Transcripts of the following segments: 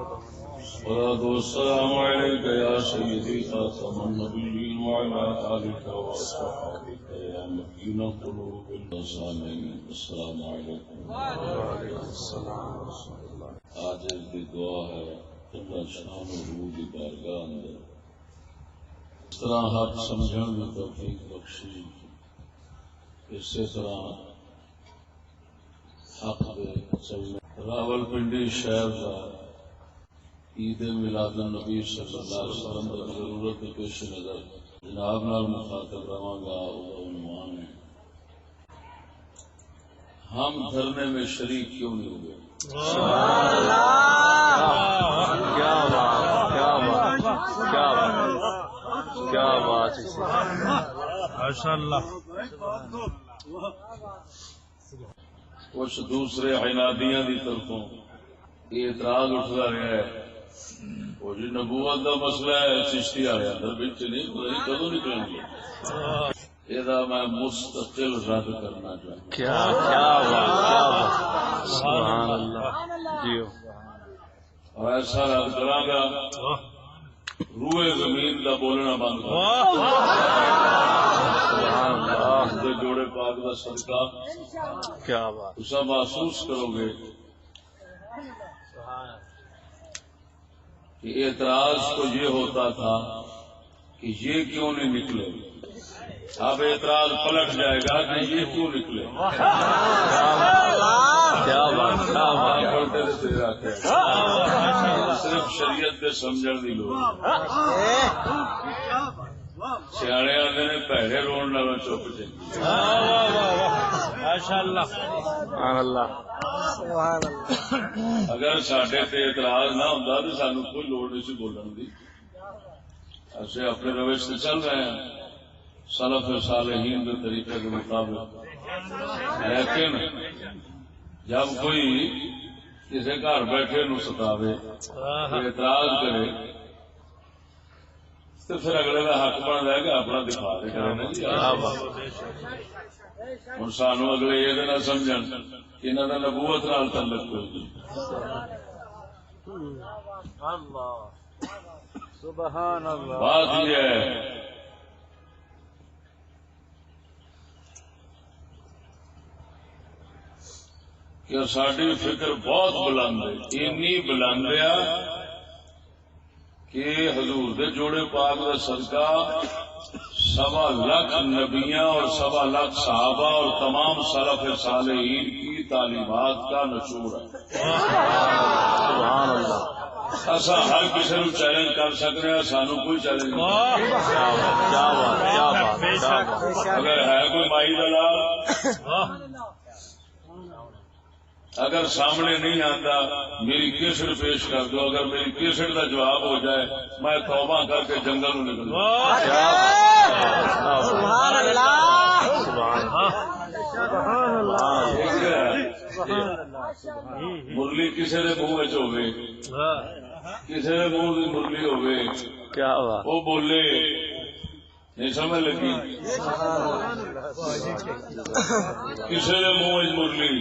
والصلاة والسلام عليك يا سيدي خاتم النبيين وعلى آلك وأصحابك يا مكين قلوب السامعين. السلام عليكم. وعليكم السلام ورحمة الله. آج کی دعا ہے اللہ شان و روح کی بارگاہ اندر اس طرح حق سمجھن میں توفیق بخشی، اسی طرح حق دے چلنے. راول پنڈی شہر کا عید میلاد النبی صلی اللہ علیہ وسلم کی ضرورت کے پیش نظر جناب نال مخاطب رہا گا. عنوان ہے ہم دھرنے میں شریک کیوں نہیں ہوئے. کیا بات کچھ دوسرے عنادیاں دی طرفوں اعتراض اٹھتا رہا ہے. وہ جی نبوت کا مسئلہ ہے چشتی والے اندر بچ نہیں پتہ کدو نکلیں گے. یہ میں مستقل رد کرنا چاہتا ہوں. اور ایسا رد کرا گا روئے زمین کا بولنا بند کر جوڑے پاک کا صدقہ. کیا بات. اسا محسوس کرو گے کہ اعتراض تو یہ ہوتا تھا کہ یہ کیوں نہیں نکلے. اب اعتراض پلٹ جائے گا کہ یہ کیوں نکلے. کیا بات. صرف شریعت کے سمجھن کی لوڑ. سیانے آتے نے پیڑے روڑ نہ چپ جائے. اگر سڈے تے اعتراض نہ ہوتا تو سانو کوئی لوڑ نہیں سی بولن کی. اصل اپنے روش سے چل رہے ہیں سلف صالحین کے طریقے کے مطابق. لیکن جب کوئی کسی گھر بیٹھے نو ستاوے اعتراض کرے تو پھر اگلے کا حق بنتا ہے کہ اپنا دفاع کرے. ہوں سانو اگلے یہ نہ سمجھ کہ انہوں نے نبوت نال تعلق کوئی. بات یہ ہے کہ ساری فکر بہت بلند ہے. اینی بلند ہے کہ حضور دے جوڑے پاک کا صدقہ 1.25 نبیاں اور 1.25 صحابہ اور تمام سلف صالحین کی تعلیمات کا نچوڑ ہے. سبحان اللہ. ایسا ہر کسی نو چیلنج کر سکتے ہیں، سانو کوئی چیلنج نہیں. اگر ہے کوئی مائی دلال اگر سامنے نہیں آتا میری کیسٹ پیش کر دو. اگر میری کیسٹ کا جواب ہو جائے میں توبہ کر کے جنگل میں نکل مرلی کسی کے منہ ہوگی کسی کے منہ کی مرلی ہوگی وہ بولے نہیں سمجھ لگی. کسی کے منہ مرلی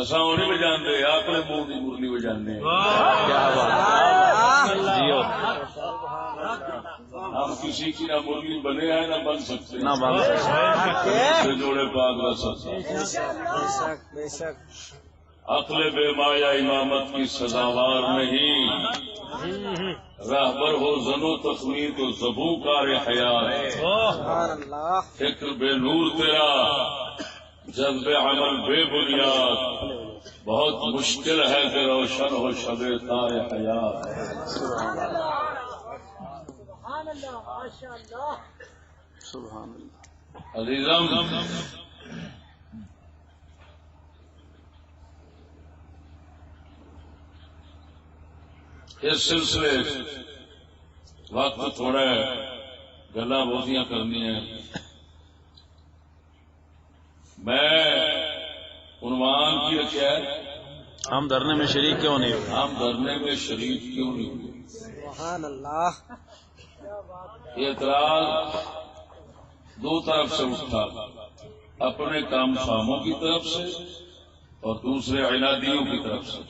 اصا وہ نہیں بجانے اپنے منہ کی مرلی بجانے. ہم کسی کی نہ مرلی بنے ہیں نہ بن سکتے. جوڑے پاک رسول عقل بے مایا امامت کی سزاوار نہیں. راہبر ہو زنو تخمین تو زبوں کار حیات. فکر بے نور تیرا جذب عمل بے بنیاد. بہت مشکل ہے کہ روشن ہو شب تار حیات. عزیزم اس سلسلے وقت تھوڑا گلا بوتیاں کرنی ہیں. میں عنوان کی رکھا ہے ہم دھرنے میں شریک کیوں نہیں ہوئے. ہم دھرنے میں شریک کیوں نہیں ہوئے. سبحان اللہ. اعتراض دو طرف سے اٹھا. اپنے کام فاموں کی طرف سے اور دوسرے عنادیوں کی طرف سے.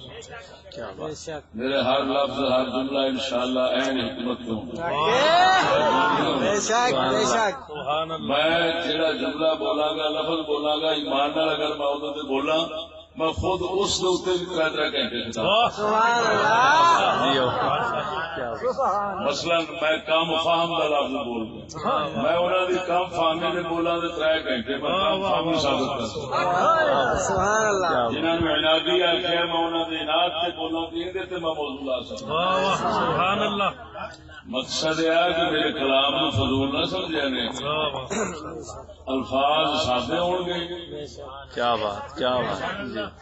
کیا بات. میرے ہر لفظ ہر جملہ انشاءاللہ عین حکمت کے ہوں گے. میں جڑا جملہ بولا گا لفظ بولا گا ایمان نال اگر میں ادھر سے بولا میں خود اس کے اتنے بھی 3 گھنٹے مثلا میں کام فہم کا لفظ بول رہا میں انہوں نے کام فہمی نے بولا تو 3 گھنٹے میں کام فہمی ثابت کر سکتا جنہوں نے عنادی آخیا میں انہوں نے عناد سے بولا کہ میں موضوع لا سکتا. مقصد یہ ہے کہ میرے کلام کو فضول نہ سمجھا نے الفاظ سادے ہون گے. کیا بات کیا بات.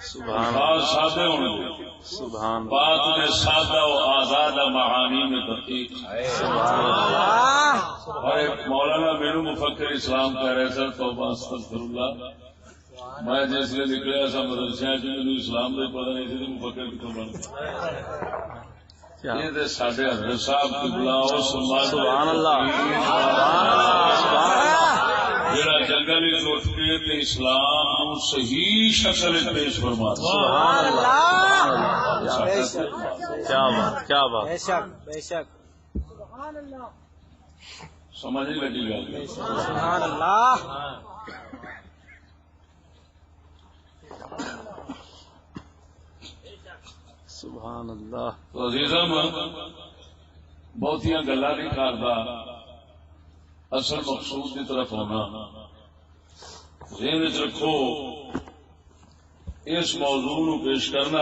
سبحان الفاظ سادے ہون گے. سبحان بات میں سادہ و آزاد معانی میں تحقیق ہے. اور ایک مولانا میرو مفکر اسلام کہہ رہے سر توبہ استغفر اللہ میں جس لیے نکلیا سا مدرسے مجھے اسلام کا پتا نہیں تھی مفکر کتوں بن یہ سارے حضرت صاحب کی بلاؤ سبحان اللہ جڑا جنگل اٹھ کے اسلام صحیح شکل پیش فرما. سبحان اللہ. کیا بات کیا بات. سمجھ نہیں لگی گا. سبحان اللہ. سبحان اللہ. تو عزیزم بہتیاں گلا نہیں کرتا اصل مقصود کی طرف ہونا ذہن وچ رکھو. اس موضوع نو پیش کرنے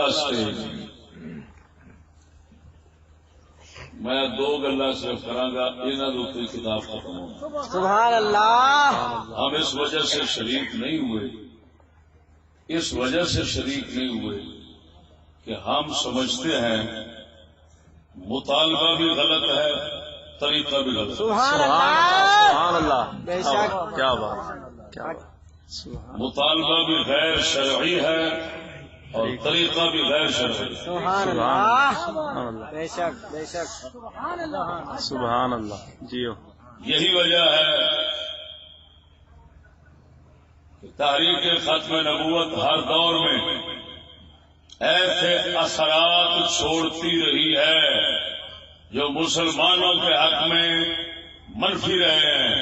میں 2 گلا صرف کراگا انہوں نے کتاب ختم ہو. سبحان اللہ. ہم اس وجہ سے شریک نہیں ہوئے اس وجہ سے شریک نہیں ہوئے کہ ہم سمجھتے ہیں مطالبہ بھی غلط ہے طریقہ بھی غلط ہے. سبحان اللہ. سبحان اللہ. کیا بات کیا بات. مطالبہ بھی غیر شرعی ہے اور طریقہ بھی غیر شرعی. سبحان اللہ. بے شک بے شک. سبحان اللہ. جیو یہی وجہ ہے کہ تحریک ختم نبوت ہر دور میں ایسے اثرات چھوڑتی رہی ہے جو مسلمانوں کے حق میں منفی رہے ہیں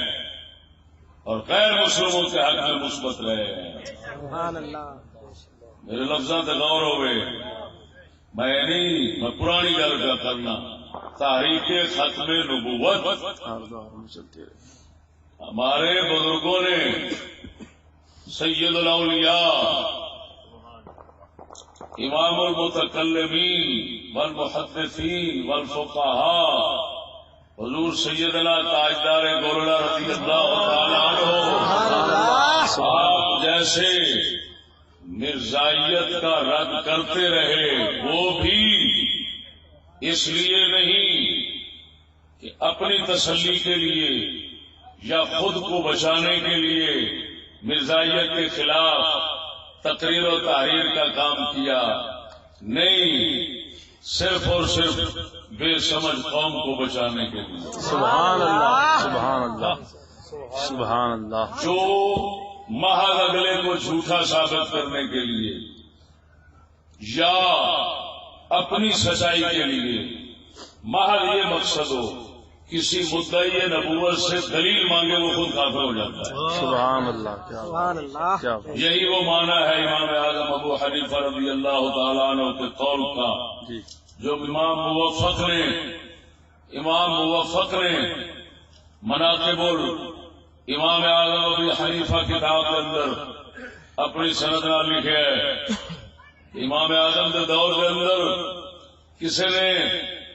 اور غیر مسلموں کے حق میں مثبت رہے ہیں. سبحان اللہ. میرے لفظوں سے غور ہوئے میں پرانی گل کا کرنا. تحریک ختم نبوت ہمارے بزرگوں نے سید الاولیاء امام المتکلمین والمحدثین والفقہاء حضور سیدنا تاجدار گولڑا رضی اللہ تعالی عنہ آپ جیسے مرزائیت کا رد کرتے رہے. وہ بھی اس لیے نہیں کہ اپنی تسلی کے لیے یا خود کو بچانے کے لیے مرزائیت کے خلاف تقریر و تحریر کا کام کیا، نہیں، صرف اور صرف بے سمجھ قوم کو بچانے کے لیے. سبحان اللہ. سبحان اللہ. سبحان اللہ. جو محض اگلے کو جھوٹا ثابت کرنے کے لیے یا اپنی سچائی کے لیے محض یہ مقصد ہو کسی مدعی نبوت سے دلیل مانگے وہ خود کافر ہو جاتا ہے. سبحان اللہ. سبحان اللہ. یہی وہ معنی ہے امام اعظم ابو حنیفہ رضی اللہ تعالیٰ عنہ کے قول کا جو امام موفق نے مناقب امام اعظم ابو حنیفہ کتاب کے اندر اپنی سند نال لکھے ہے. امام اعظم کے دور کے اندر کسی نے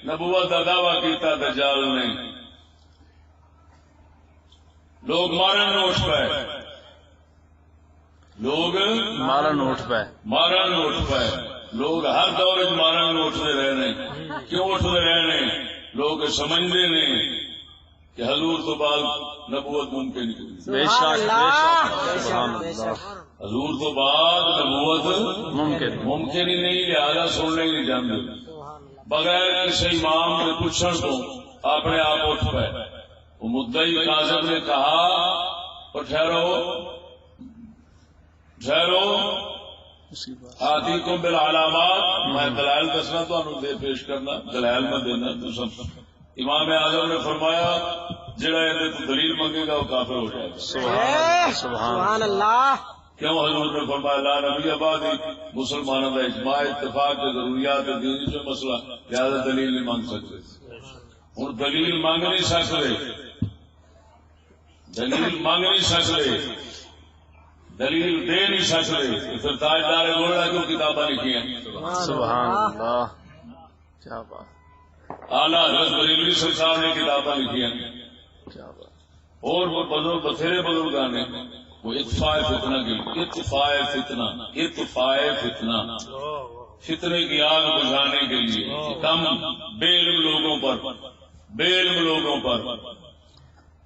نبوت کا دعویٰ کیتا دجال نے، لوگ مارن اٹھ پائے، لوگ ہر دور مارن اٹھتے رہنے. کیوں اٹھتے رہنے؟ لوگ سمجھتے نہیں کہ حضور تو بعد نبوت ممکن نہیں. حضور تو بعد نبوت ممکن ہی نہیں، لہذا سننے ہی نہیں جانتے. بغیر کسی امام نے پوچھنے تو اپنے آپ اٹھ پائے. وہ مدعی کاظم نے کہا اور ٹھہرو آتیکم بالعلامات، میں دلائل دسنا تو دے پیش کرنا، دلائل میں دینا تو سب. امام اعظم نے فرمایا جڑا یہ دلیل مانگے گا وہ کافر ہو جائے گا. سبحان اللہ. کیوں حضور نے فرمایا لا نبی آبادی مسلمانوں کا اجماع اتفاق کے ضروریات دین سے مسئلہ لہذا دلیل نہیں مانگ سکتے. ہوں دلیل مانگ نہیں سکتے، دلیل مانگ نہیں سکتے، دلیل دے نہیں سکتے، پھر تاجدار گولڑا کیوں کتابیں لکھی ہیں. سبحان اللہ. کیا بات. اعلیٰ حضرت بریلوی سرکار نے کتابیں لکھی ہیں، اور وہ بثیرے بزرگان نے وہ اطفاء فتنہ کے لیے، اطفاء فتنہ فتنے کی آگ بجھانے کے لیے کم بے علم لوگوں پر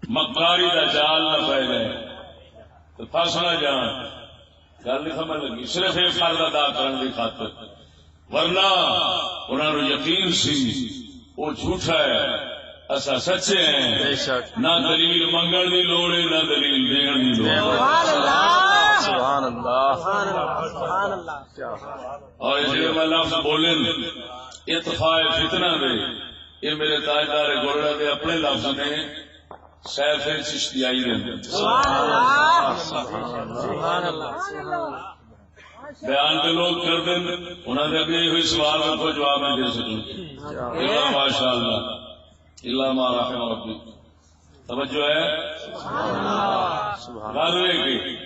مکاری کا جال نہ پھیل جائے تو پھنس نہ جان. گل نہیں سمجھ لگی. صرف ایک فرض ادا کرنے کی خاطر، ورنہ انہوں نے یقین سی وہ جھوٹا ہے اصا سچے ہیں. نہ دلیل منگل کی لوڑ ہے نہ دلیل دین کی لوڑ. سبحان اللہ. اور جی میں لفظ بولے اطفاء فتنہ دے، یہ میرے تاجدار گولڑا دے اپنے لفظ نے سیف چشتیائی دے بیان کے لوگ کر دیں. انہوں نے ابھی ہوئی سوال کو جواب نہیں دے سکیں. ماشاء اللہ اللہ مارا ربی. توجہ ہے کی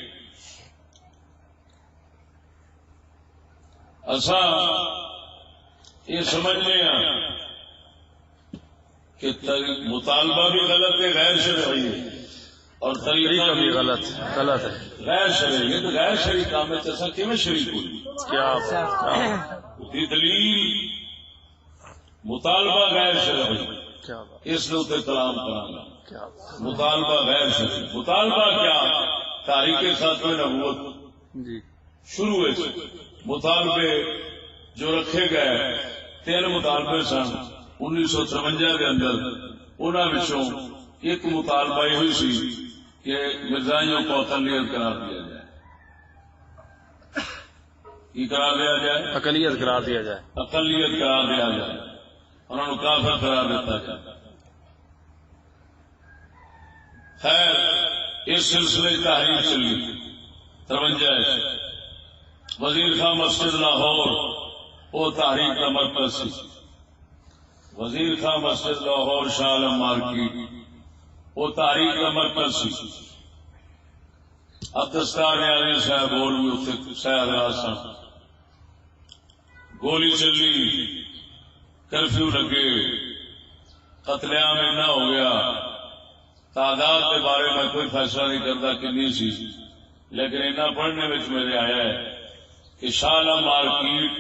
اصا یہ سمجھنے ہیں کہ مطالبہ بھی غلط ہے، غیر شرعی ہے، اور طریقہ بھی غلط ہے. غیر شرعی ہے تو غیر شرعی کام میں ایسا کیوں شریک ہوئی؟ کیا دلیل مطالبہ غیر شرعی، اس نے اتنے کلام کرانا. مطالبہ غیر شرعی، مطالبہ کیا؟ تاریخ خاتمہ نبوت شروع ہے. مطالبے جو رکھے گئے 3 مطالبے سن 1953 کے اندر. انہوں ایک مطالبہ یہ ہوئی سی کہ مرزائیوں کو اقلیت قرار دیا جائے. کی قرار دیا جائے؟ اقلیت قرار دیا جائے. اقلیت قرار دیا جائے. انہوں نے کافر قرار دیتا جائے. خیر اس سلسلے کی تحریک چلی 53. وزیر خان مسجد لاہور وہ تحریک کا مرکز سی. وزیر خان مسجد لاہور شاہ عالم مارکیٹ وہ تحریک کا مرکز سی. اب دستار نیازی صاحب اور بھی اتنے سیاح سن. گولی چلی، کرفیو لگے، قتل عام نہ ہو گیا. تعداد کے بارے میں کوئی فیصلہ نہیں کرتا کنی سی، لیکن اتنا پڑھنے میں میرے آیا ہے کہ شاہ عالم مارکیٹ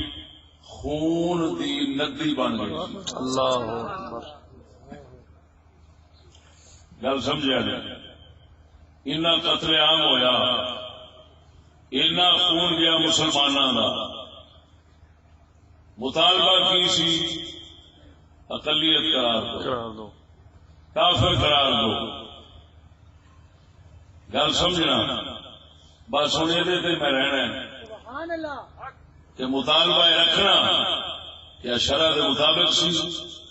خون دی ندی بن گئی. اللہ اکبر. گل سمجھا جائے. اتنا قتل عام ہویا، اتنا خون گیا مسلمانوں کا. مطالبہ کی سی اقلیت قرار دو، کافر قرار دو. گل سمجھنا. بس ہوں یہ میں رہنا کہ مطالبہ رکھنا یا شرع کے مطابق سی.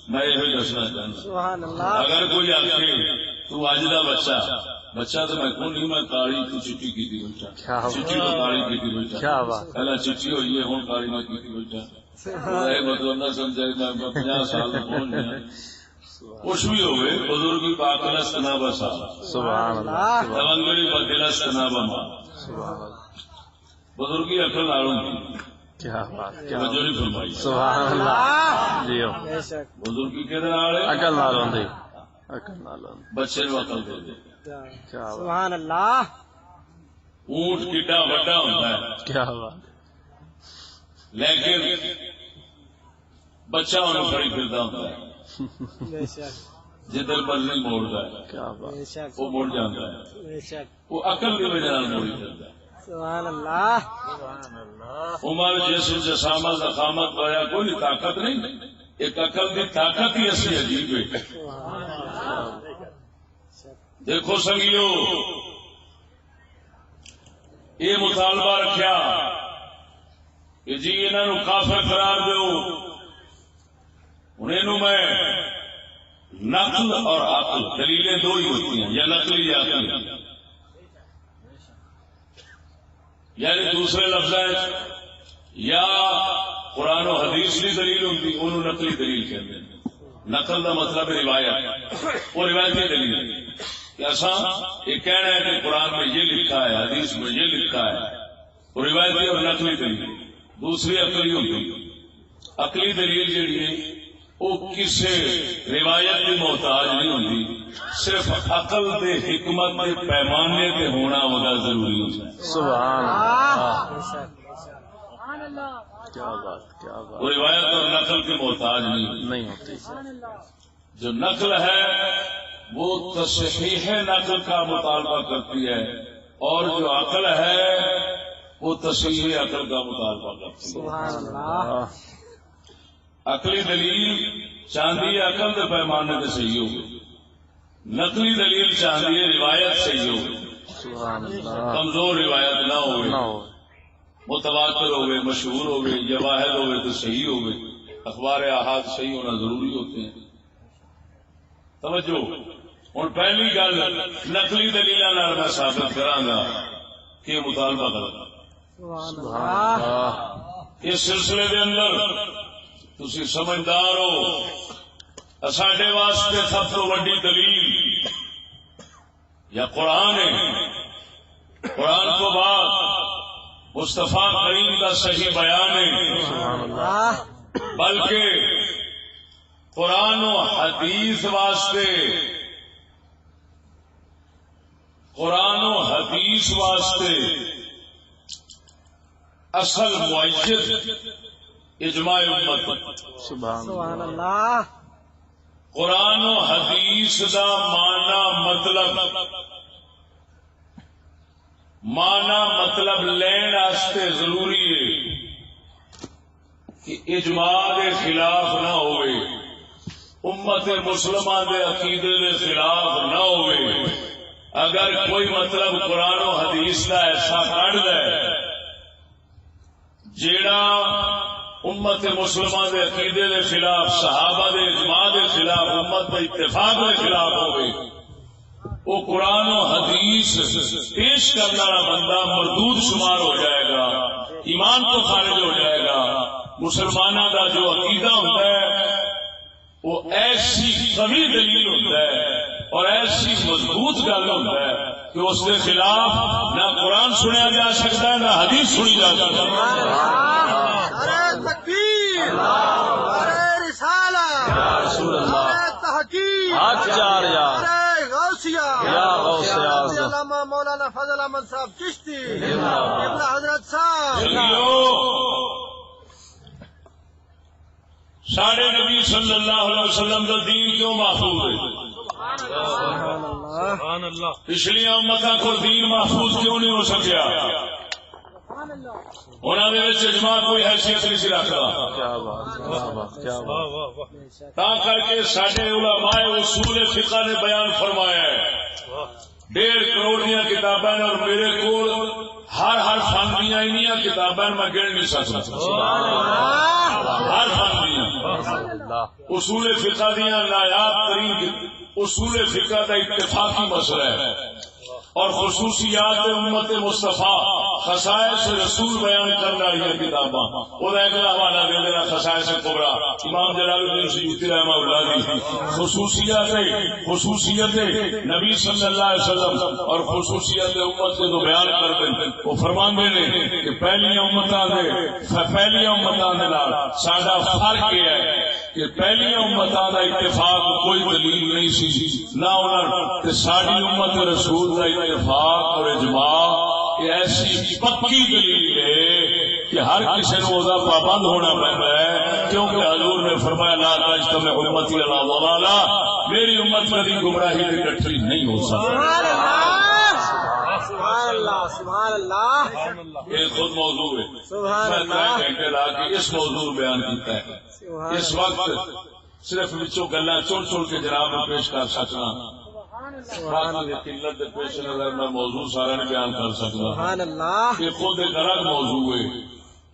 میں یہ دسنا چاہتا اگر کوئی آخے تو اج کا بچہ تو میں کون نہیں، میں کالی تو چٹی کی بیٹھا، چٹی تو کالی کی بیٹھا، پہلے چٹی ہوئی ہے ہوں کالی میں کی بیٹھا. مطلب نہ سمجھا میں 50 سال پہنچ گیا. کچھ بھی ہوئے بزرگی پاکلست نہ بسا، تونگڑی پاکلست نہ بما. بزرگی عقل نالوں کی کیا بات، توجہ نہیں فرمائی. سبحان اللہ. جیو بزرگی کے نال عقل نالوں دی، عقل نالوں بچے نو عقل دے دے. سبحان اللہ. اونٹ کڈا وڈا ہوتا ہے، کیا بات، لیکن بچہ انہوں پڑی پھرتا ہوتا ہے. جدھر مرضی موڑتا ہے کیا بات، وہ مڑ جاتا ہے. وہ عقل کی وجہ سے موڑی پھرتا ہے. سبحان اللہ. عمر جسم جسامت ضخامت پایا کوئی طاقت نہیں، ایک عقل کی طاقت ہی ایسی عجیب ہے. دیکھو سنگیو یہ مطالبہ رکھیا کہ جی انہوں کافر قرار دو، انہوں میں نقل اور عقل دلیلیں دو ہی ہوتی ہیں، یا نقلی یا عقلی، یعنی دوسرے لفظ یا قرآن و حدیث کی دلیل ہوتی انہوں نقلی دلیل کہتے ہیں۔ نقل کا مطلب ہے روایت، وہ روایتی دلیل ہے کہ ایسا یہ کہنا ہے کہ قرآن میں یہ لکھا ہے، حدیث میں یہ لکھا ہے، وہ روایتی اور نقلی دلیل۔ دوسری عقلی ہوتی، عقلی دلیل جہی ہے وہ کسی روایت کی محتاج نہیں ہوتی، صرف عقل دے حکمت کے پیمانے پہ ہونا ہونا ضروری ہوتا ہے۔ سبحان اللہ، کیا بات کیا بات، وہ روایت اور نقل کی محتاج نہیں ہوتی۔ جو نقل ہے وہ تصحیح نقل کا مطالبہ کرتی ہے، اور جو عقل ہے وہ تصحیح عقل کا مطالبہ کرتی ہے۔ عقلی دلیل چاندی عقل کے پیمانے سے صحیح ہوگی، نقلی دلیل چاندی روایت صحیح ہوگی، کمزور روایت نہ ہو، متواتر ہوگئے، مشہور ہوگئے یا واحد ہوگئے تو صحیح ہوگئے۔ اخبار احاد صحیح ہونا ضروری ہوتے ہیں۔ توجہ، ہوں پہلی گل نقلی دلیل میں ثابت کراں کہ مطالبہ کرنا اس سلسلے کے اندر تسی سمجھدار ہو، ساڈے واسطے سب تو وڈی دلیل یا قرآن ہے، قرآن کو بعد مصطفیٰ کریم کا صحیح بیان ہے، بلکہ قرآن و حدیث واسطے، قرآن و حدیث واسطے اصل معیت اجماع امت۔ سبحان اللہ۔ قرآن و حدیث دا مطلب لین واسطے ضروری ہے کہ اجماع کے خلاف نہ ہوئے، امت مسلمہ دے عقیدے کے خلاف نہ ہوئے۔ اگر کوئی مطلب قرآن و حدیث کا ایسا کٹ دے جیڑا امت مسلمہ دے عقیدے کے خلاف، صحابہ دے اجماع کے خلاف، امت دے اتفاق کے خلاف ہوئے، وہ قرآن و حدیث پیش کرنے والا بندہ مردود شمار ہو جائے گا، ایمان تو خارج ہو جائے گا۔ مسلمانوں کا جو عقیدہ ہوتا ہے وہ ایسی قوی دلیل ہوتا ہے اور ایسی مضبوط گل ہوتا ہے کہ اس کے خلاف نہ قرآن سنیا جا سکتا ہے نہ حدیث سنی جا سکتی ہے۔ نعرہ تکبیر، نعرہ رسالت، نعرہ تحقیق، نعرہ غوثیہ، علامہ مولانا فضل احمد صاحب چشتی، ابن حضرت صاحب۔ سارے نبی صلی اللہ علیہ وسلم کا دین کیوں محفوظ ہے؟ پچھلیاں امتاں کو دین محفوظ کیوں نہیں ہو سکیا؟ انہوں نے اجماع کوئی حیثیت نہیں سی رکھتا، تا کر کے سارے علماء اصول فقہ نے بیان فرمایا ہے 1.5 کروڑ دیا کتابیں، اور میرے کو ہر فن دیا انیاں کتابیں میں گن نہیں سکتا، ہر فن دیا اصول فقہ دیا نایاب ترین اصول فقہ کا اتفاقی مسئلہ ہے، اور خصوصیات امت مصطفیٰ خصائص رسول بیان کرنے والی کتاباں، وہ ایک حوالہ دے دینا خصائص کبریٰ امام جلال الدین سیوطی رحمہ اللہ کی خصوصیت نبی صلی اللہ علیہ وسلم اور خصوصیت امت کے جو بیان کرتے ہیں، وہ فرماندے نے کہ پہلیاں امتاں دے نال ساڈا فرق یہ ہے کہ پہلیاں امتاں دا اتفاق کوئی دلیل نہیں سی، نہ انہاں تے ساڈی امت رسول دا اتفاق اور اجماع یہ ایسی پکی دلیل ہے کہ ہر کسی کو پابند ہونا پڑتا ہے، کیونکہ حضور نے فرمایا لا تجتمع امتی علی ضلالہ، میری امت کبھی گمراہی میں اکٹھی نہیں ہو سکتی۔ سبحان اللہ، سبحان اللہ، یہ خود موضوع ہے، میں 3 گھنٹے لا کے اس موضوع بیان کیتا ہے۔ اس وقت صرف بچوں گلا چن کے جناب میں پیش کر سکنا، قلت کے پیش نظر میں موضوع سارا نہیں بیان کر سکتا۔ یہ خود ایک الگ موضوع ہے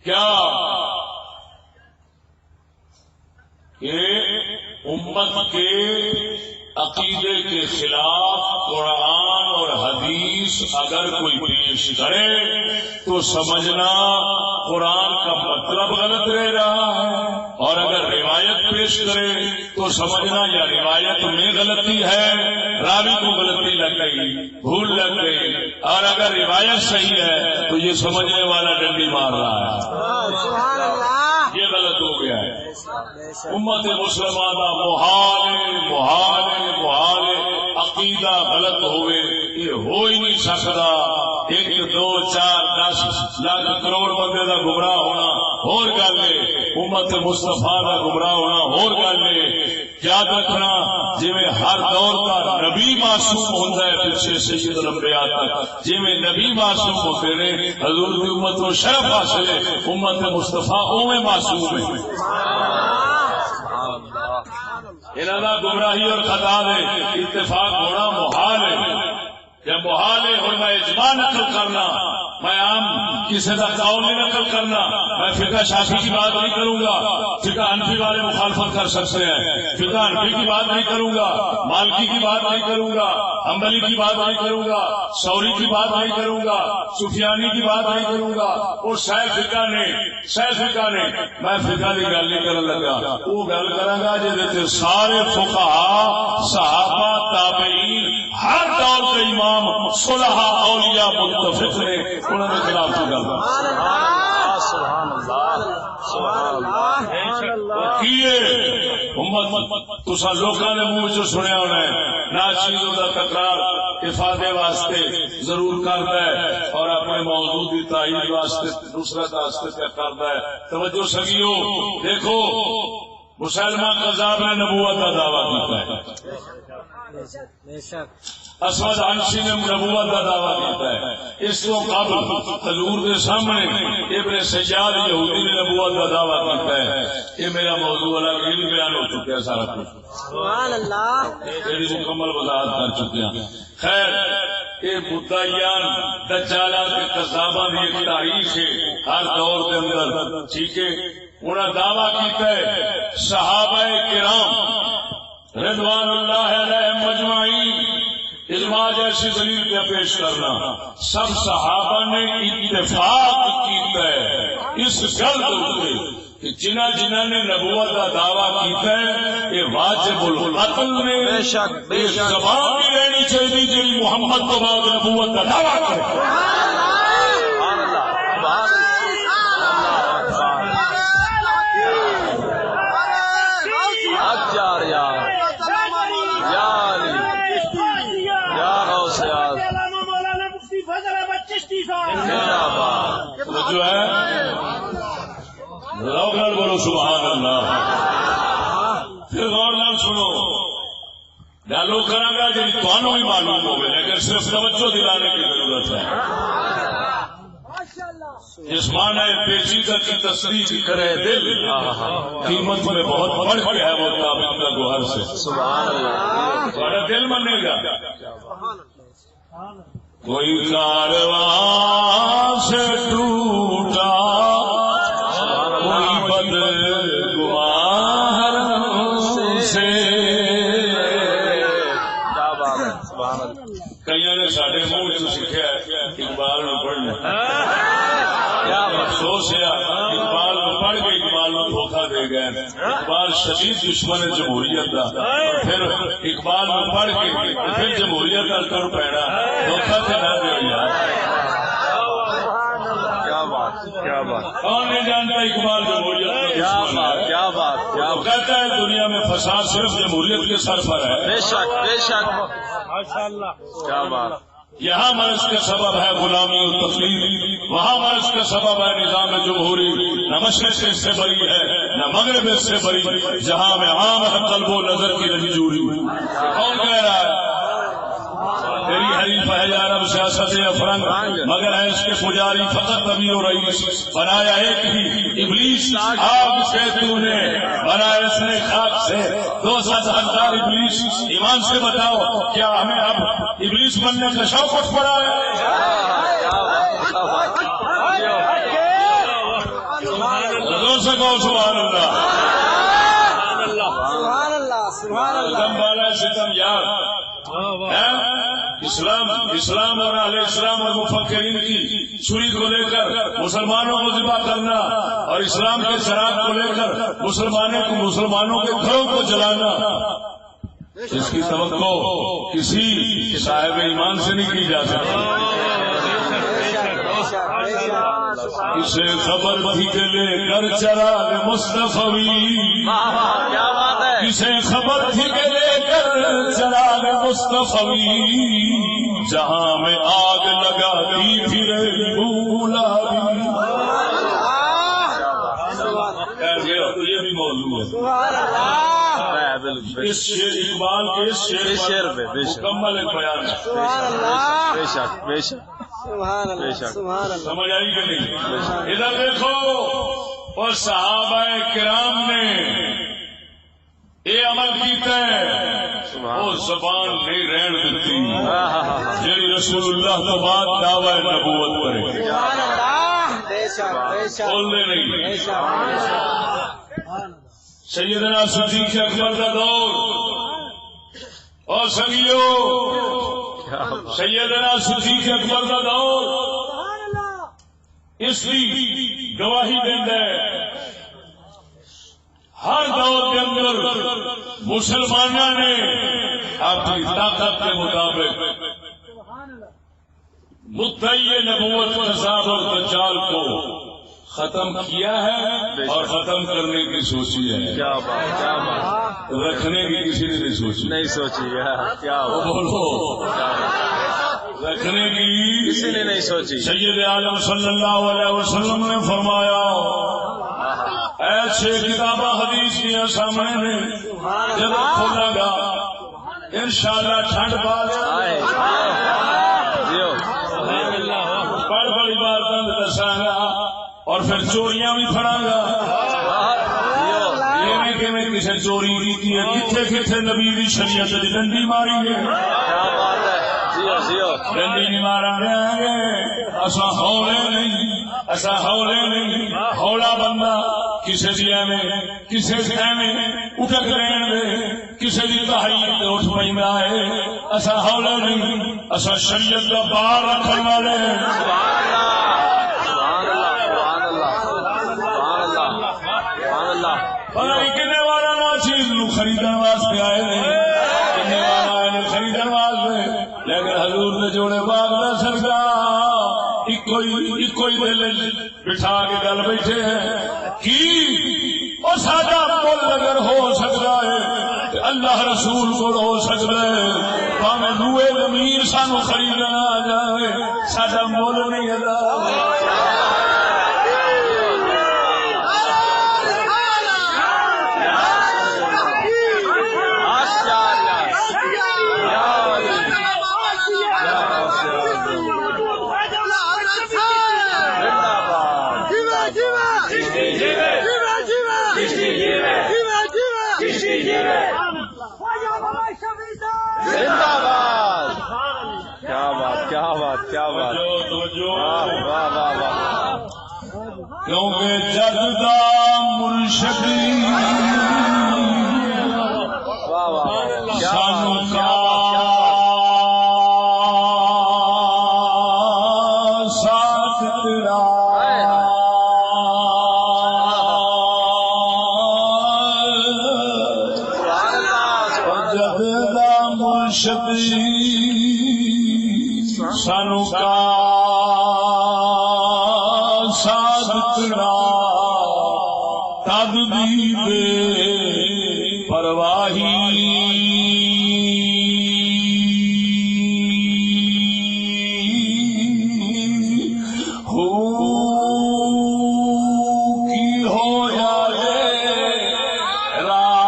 کیا کہ امت کے عقیدے کے خلاف قرآن اور حدیث اگر کوئی پیش کرے تو سمجھنا قرآن کا مطلب غلط رہ رہا ہے، اور اگر روایت پیش کرے تو سمجھنا یا روایت میں غلطی ہے، راوی کو غلطی لگ گئی، بھول لگ گئی، اور اگر روایت صحیح ہے تو یہ سمجھنے والا ڈنڈی مار رہا ہے، سبحان اللہ، یہ غلط ہو گیا ہے۔ امت مسلمانہ محال عقیدہ غلط ہوئے یہ ہو ہی نہیں سکتا۔ 1 2 4 10 لاکھ کروڑ بندے کا گمراہ ہونا اور گل ہے، امت مصطفیٰ کا گمراہ ہونا اور گل ہے۔ یاد رکھنا جی ہر دور کا نبی معصوم ہوتا ہے، پیچھے سید الانبیاء تک جی نبی معصوم ہوتے نے، حضور کی امت کو شرف حاصل ہے، امت مصطفیٰ اوے معصوم ہے۔ انہوں نے گمراہی اور خطا دے اتفاق ہونا محال ہے، یا محال ہے اور میں اجماع نقل کرنا، میں عام کسی کا قول نہیں نقل کرنا، میں فقہ شافعی کی بات نہیں کروں گا، فقہ حنفی والے مخالفت کر سکتے ہیں، فقہ حنفی کی بات نہیں کروں گا، مالکی کی بات نہیں کروں گا، حنبلی کی بات نہیں کروں گا، ثوری کی بات نہیں کروں گا، سفیانی کی بات نہیں کروں گا، اور شیخ فقہ نے میں فقہ کی گل نہیں کرنے لگا، وہ گل کروں گا جی سارے فقہاء صحابہ تابعین ہر دور کے امام صلحاء اولیاء متفق نے انہوں نے خلاف کی گل تسا لوگوں نے منہ چ سنیا ہونا ہے، نہ چیزوں کا تکرار افادے واسطے ضرور کرتا ہے اور اپنے موضوع کی تائید واسطے نصرت واسطے کیا کرتا ہے۔ توجہ سگیو، دیکھو مسلمہ قذاب نے نبوت کا دعویٰ کیتا ہے، اسود عنسی نے نبوت کا دعویٰ کیتا ہے، اس کو قبل حضور کے سامنے ابن سیاد یہودی نے نبوت کا دعویٰ کیتا ہے۔ یہ میرا موضوع والا یہ بھی بیان ہو چکا ہے، سارا کچھ سبحان اللہ، میری مکمل وضاحت کر چکے ہیں۔ خیر یہ مدعیان دجالات کے کذاباں کی ایک تاریخ ہے ہر دور کے اندر، ٹھیک ہے۔ انہوں نے دعویٰ کیتا ہے صحابہ کرام رضوان اللہ علیہم مجمعین، اجماع جیسی دلیل پہ پیش کرنا، سب صحابہ نے اتفاق کیتا ہے اس گل کہ جنہ نے نبوت کا دعویٰ کیتا ہے یہ واجب القتل نے، بے شک زبان بھی رہنی چاہیے جی محمد کو بعد نبوت کا دعویٰ کرے۔ مفتی فضل احمد چشتی صاحب جو ہے روغل بولو سبحان اللہ۔ پھر غور نال سنو، گالو کرا گا جی تمہوں بھی معلوم ہوگی، لیکن صرف توجہ دلانے کی ضرورت ہے۔ جسمانہ پیچیدہ کی تصدیق کرے دل، قیمت میں بہت بڑھ کے ہے وہ تابع کا گوہر سے، سبحان اللہ۔ تمہارا دل منے گا۔ کوئی کارواں سے ٹوٹا، کوئی بدگواہ سے، کیا بات ہے، سبحان اللہ۔ کئی نے سارے منہ سے سیکھا اقبال میں پڑھنا، کیا افسوس ہے اقبال میں پڑھ کے اقبال میں دھوکہ دے گئے۔ اقبال شدید دشمن جمہوریت کا، پھر اقبال میں پڑھ کے پھر جمہوریت کا کر پیڑا، دھوکہ سے نہ دے یار۔ کیا بات، کیا بات، کون نہیں جانتا اقبال جمہوریت کا دشمن ہے؟ کیا بات، کیا وہ کہتا ہے دنیا میں فساد صرف جمہوریت کے سر پر ہے۔ بے شک، بے شک، کیا بات۔ یہاں مرض کا سبب ہے غلامی و تقلید، وہاں مرض کا سبب ہے نظام جمہوری، نہ مشرق اس سے بری ہے نہ مغرب اس سے بری، جہاں میں عام ہے قلب و نظر کی رنجوری۔ کون کہہ رہا ہے؟ تیری حریف ہے یا عرب سیاست افرنگ، مگر ہے اس کے پجاری فقط نبی و رئیس، بنایا ایک ہی ابلیس آگ سے تو نے، بنایا اس نے خاک سے 200,000 ابلیس۔ ایمان سے بتاؤ کیا ہمیں اب ابلیس بننے کا شوق اٹھ پڑا ہے؟ بول سکو سبحان اللہ سبحان اللہ سبحان اللہ ستم والا ستم یار اسلام اور اہل اسلام اور مفکرین کی چھری کو لے کر مسلمانوں کو ذبح کرنا اور اسلام کے چراغ کو لے کر مسلمانوں کے گھروں کو جلانا، اس کی توقع کسی صاحب ایمان سے نہیں کی جا سکتی۔ اسے خبر تھی کہ لے کر چراغ مصطفی، اسے خبر تھی کہ لے کر چراغ مصطفی، جہاں میں آگ لگا دی پھر بھولا یہ بھی موضوع ہے۔ اس شعر اقبال کے اس شعر پہ مکمل ایک بیان ہے۔ سمجھ آئی کہ نہیں؟ ادھر دیکھو، اور صحابہ کرام نے یہ عمل کیتا ہے، وہ زبان نہیں رہن دیتی جی رسول اللہ تو بعد دعوی نبوت کرے، بولنے نہیں۔ سیدنا صدیق اکبر کا دور اور سنگیو، سیدنا صدیق اکبر کا دور اس کی گواہی دیتا ہے۔ ہر دور کے اندر مسلمانوں نے اپنی طاقت کے مطابق مدعی نبوت کذاب اور دجال کو ختم کیا ہے اور ختم کرنے کی سوچی ہے۔ کیا بات، کیا بات، رکھنے کی کسی نے نہیں سوچی، نہیں سوچی ہے، کیا بولو، رکھنے کی کسی نے نہیں سوچی۔ سید عالم صلی اللہ علیہ وسلم نے فرمایا ایسے کتاباں حدیث دیا سامنے نے جب کھولا گا انشاءاللہ ٹھنڈ پا جائے بڑی بڑی بات بند دساں گا اور پھر چوریاں بھی پھڑاں گا۔ یہ نہیں کہ میں کسی چوری کی ہے، کتنے کتنے نبی کی شریعت ڈنڈی ماری ہے، ڈنڈی نہیں مارا گے اصا ہولے نہیں، اصا ہولے نہیں، ہولا بندہ کسی بھی ایویں کسی ایویں اٹک رہن دے، کسی بھی تحریر تے اٹھ پیندا ہے، اصا ہولے نہیں، اصا شریعت کا بار رکھنے والے۔ پتا نہیں کنے والا نا چیز نو خریدن واسطے آئے نے، کنے والا آئے نے خریدن واسطے، لیکن حضور نے جوڑے باغ نہ سکتا ایک دل بٹھا کے گل بیٹھے ہیں کی اور ساڈا مل اگر ہو سکتا ہے اللہ رسول کو ہو سکتا ہے، پاویں روئے زمین سانو خریدنا آ جائے ساڈا مل نہیں ادا۔ کیا بات، کیا بات، کیا بات، واہ واہ واہ، کیونکہ جگدا مرشدی سانو کا ساتھ تیرا جگدا مرشدی سانو کا تدبی بے پرواہی ہو کی ہو جائے رات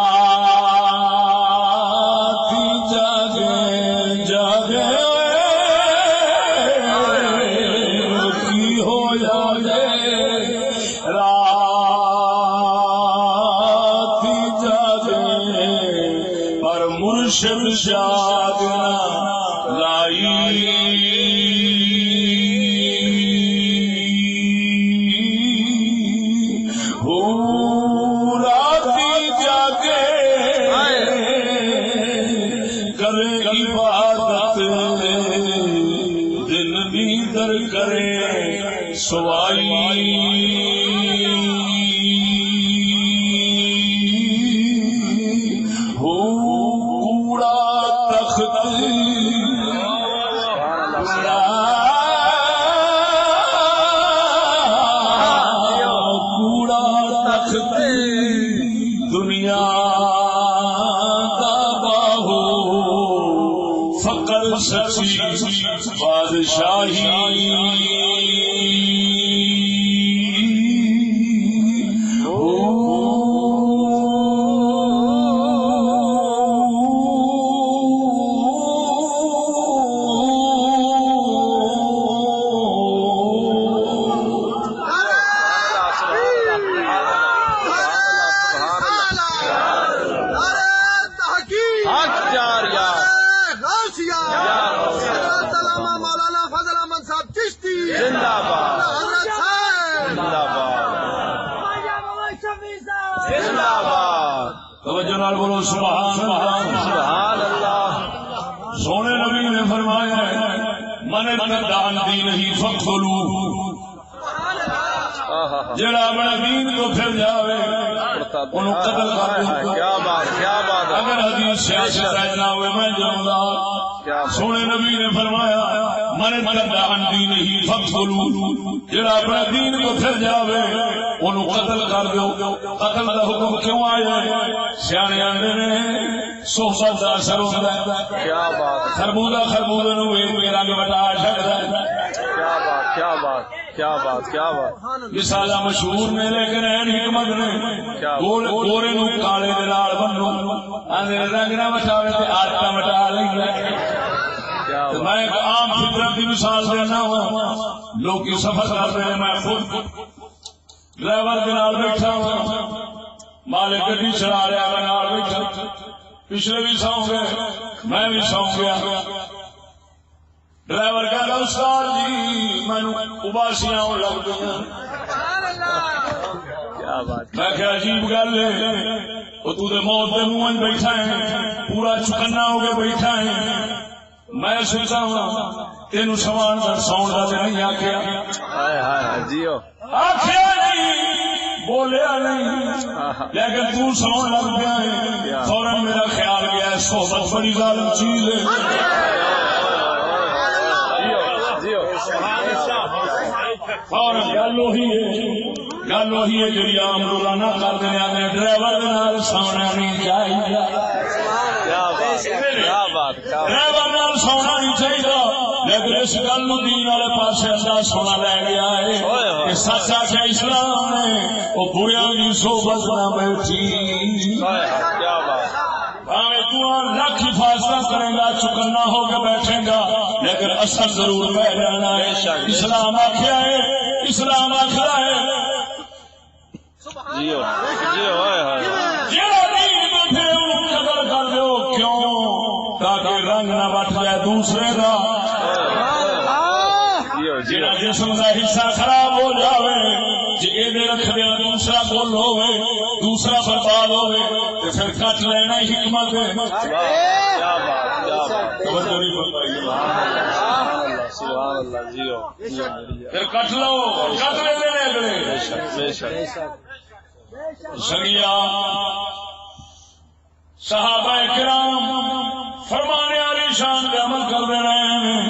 جاگے جاگے کی ہو جائے مرشد جاگنا لائی ہو عبادت دل نیدر کرے سوائی ہو کوڑا تخت کوڑا تخت دنیا سچی بادشاہی بولو سبحان اللہ. سونے نبی نے فرمایا من ارتدان دینہ فاقتلوہ، جڑا اپنے دین کو پھر جاوے انہوں قتل کر دو. اگر حدیث سیاست نہ ہوئے میں جاؤں گا. سونے نبی نے فرمایا من ارتدان دینہ فاقتلوہ، جڑا اپنے دین کو پھر جاوے انہوں قتل کر دو. قتل کا حکم کیوں آیا؟ سیانے آندے نے صحبت دا اثر ہوتا ہے. خربوزہ خربوزے نو ویکھ کے رنگ بٹا چھڈدا ہے. مثال مشہور نے لیکن این حکمت نے گورے نو کالے دے نال بنو آندے رنگ نہ بٹاوے تے آٹا بٹا لیندا ہے. میں ایک عام فطرت کی مثال دینا ہوں. لوگ سفر کرتے ہیں، میں خود ڈرائیور کے نال بیٹھا ہوں، مالک گڈی چلا رہا میں نال بیٹھا، پچھلے بھی سو گئے میں بھی سو گیا. ڈرائیور کہتا استاد جی مینوں اباسیاں ہون لگ گئی. میں کہ عجیب گل ہے، وہ تو تے موت دے منہ وچ بیٹھا ہے، پورا چکنا ہو کے بیٹھا ہے. میں سوچا ہوں تینوں سامان ساؤن کا نہیں آخیا، آخیا نہیں بولیا نہیں، لیکن تو ساؤن لگ گیا ہے. فوراً میرا خیال گیا صحبت بڑی ظالم چیز ہے. فوراً گل وہی ہے جی عام روزانہ کر دینا ڈرائیور سونا نہیں چاہیے. ڈرائیور نال سونا نہیں چاہیے، لیکن اس گل دین والے پاس اللہ سونا لے گیا ہے. سچ آخیا اسلام نے وہ بریا کی صحبت نہ بیٹھی. لکھ حفاظت کرے گا، چکنا ہو کے بیٹھے گا، لیکن اثر ضرور پہ جانا ہے. اسلام آخیا ہے، اسلام آخر ہے قدر کر دو. کیوں؟ تاکہ رنگ نہ بٹ جائے دوسرے کا. جہاں جسم کا حصہ خراب ہو جائے جی یہ رکھ دیا دوسرا گول ہوئے دوسرا برباد ہوئے تو پھر کٹ لینا حکمت ہے. پھر کٹ لو، کٹ لینے اگلے. سنگیا صحابہ کرام فرمانے والی شان پہ عمل کرتے رہے ہیں،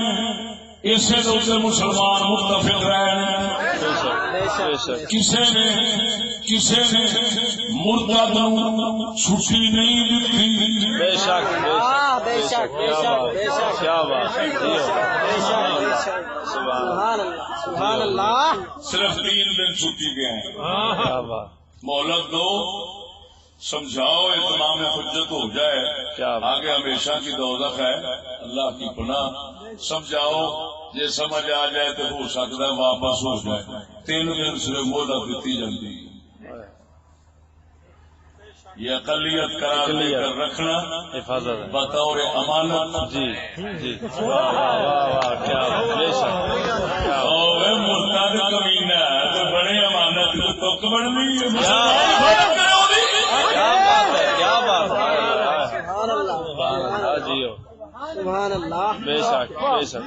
اسے تو اسے مسلمان متفق رہے ہیں. کسی نے مرتد چھٹی نہیں دیتی. بے شک سبحان اللہ. صرف 3 دن چھٹی گئے ہیں. مہلت دو، سمجھاؤ، تمام حجت ہو جائے. آگے ہمیشہ کی دوزخ ہے، اللہ کی پناہ. سمجھاؤ، یہ سمجھ آ جائے تو ہو سکتا ہے واپس ہو جائے. 3 دن صرف مہلت دیتی جاتی ہے. یہ اقلیت قرار لے کر رکھنا بطور امانت. جی مرتد کمینہ تو بڑے امانت تو بڑی. سبحان اللہ بے شک بے شک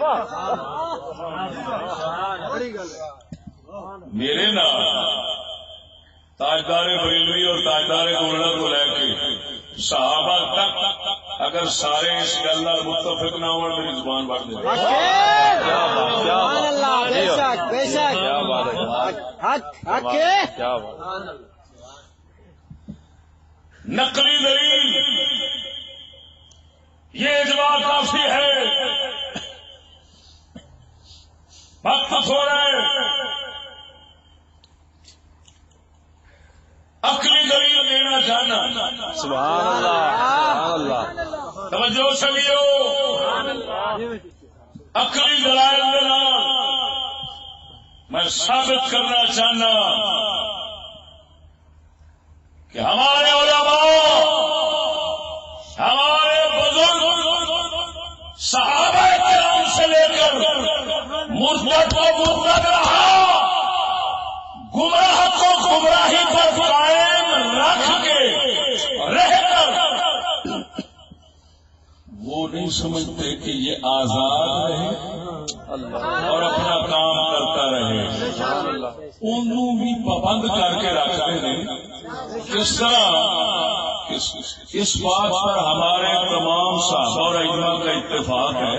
میرے نام تاجدار بریلوی اور تاجدار گولڈا کو لے کے صحابہ تک اگر سارے اس گل متفق نہ ہو میری زبان بڑھ جائے. سبحان اللہ بے شک بے شک کیا بات ہے حق حق کیا بات نقلی دلیل یہ اجماع کافی ہے. وقت تھوڑا ہے. عقلی دلیل دینا چاہنا. سبحان اللہ سبحان اللہ توجہ سکیو. عقلی دلائل دینا میں ثابت کرنا چاہنا کہ ہمارے علماء ہمارے بزرگ صحابہ کرام سے لے کر مرتد کو مرتد رہا گمراہ کو گمراہی پر قائم رکھ کے رہ کر وہ نہیں سمجھتے کہ یہ آزاد رہے اور اپنا کام کرتا رہے. انہوں بھی پابند کر کے رکھتے ہیں. کس طرح اس بات پر ہمارے تمام صحابہ اور ائمہ کا اتفاق ہے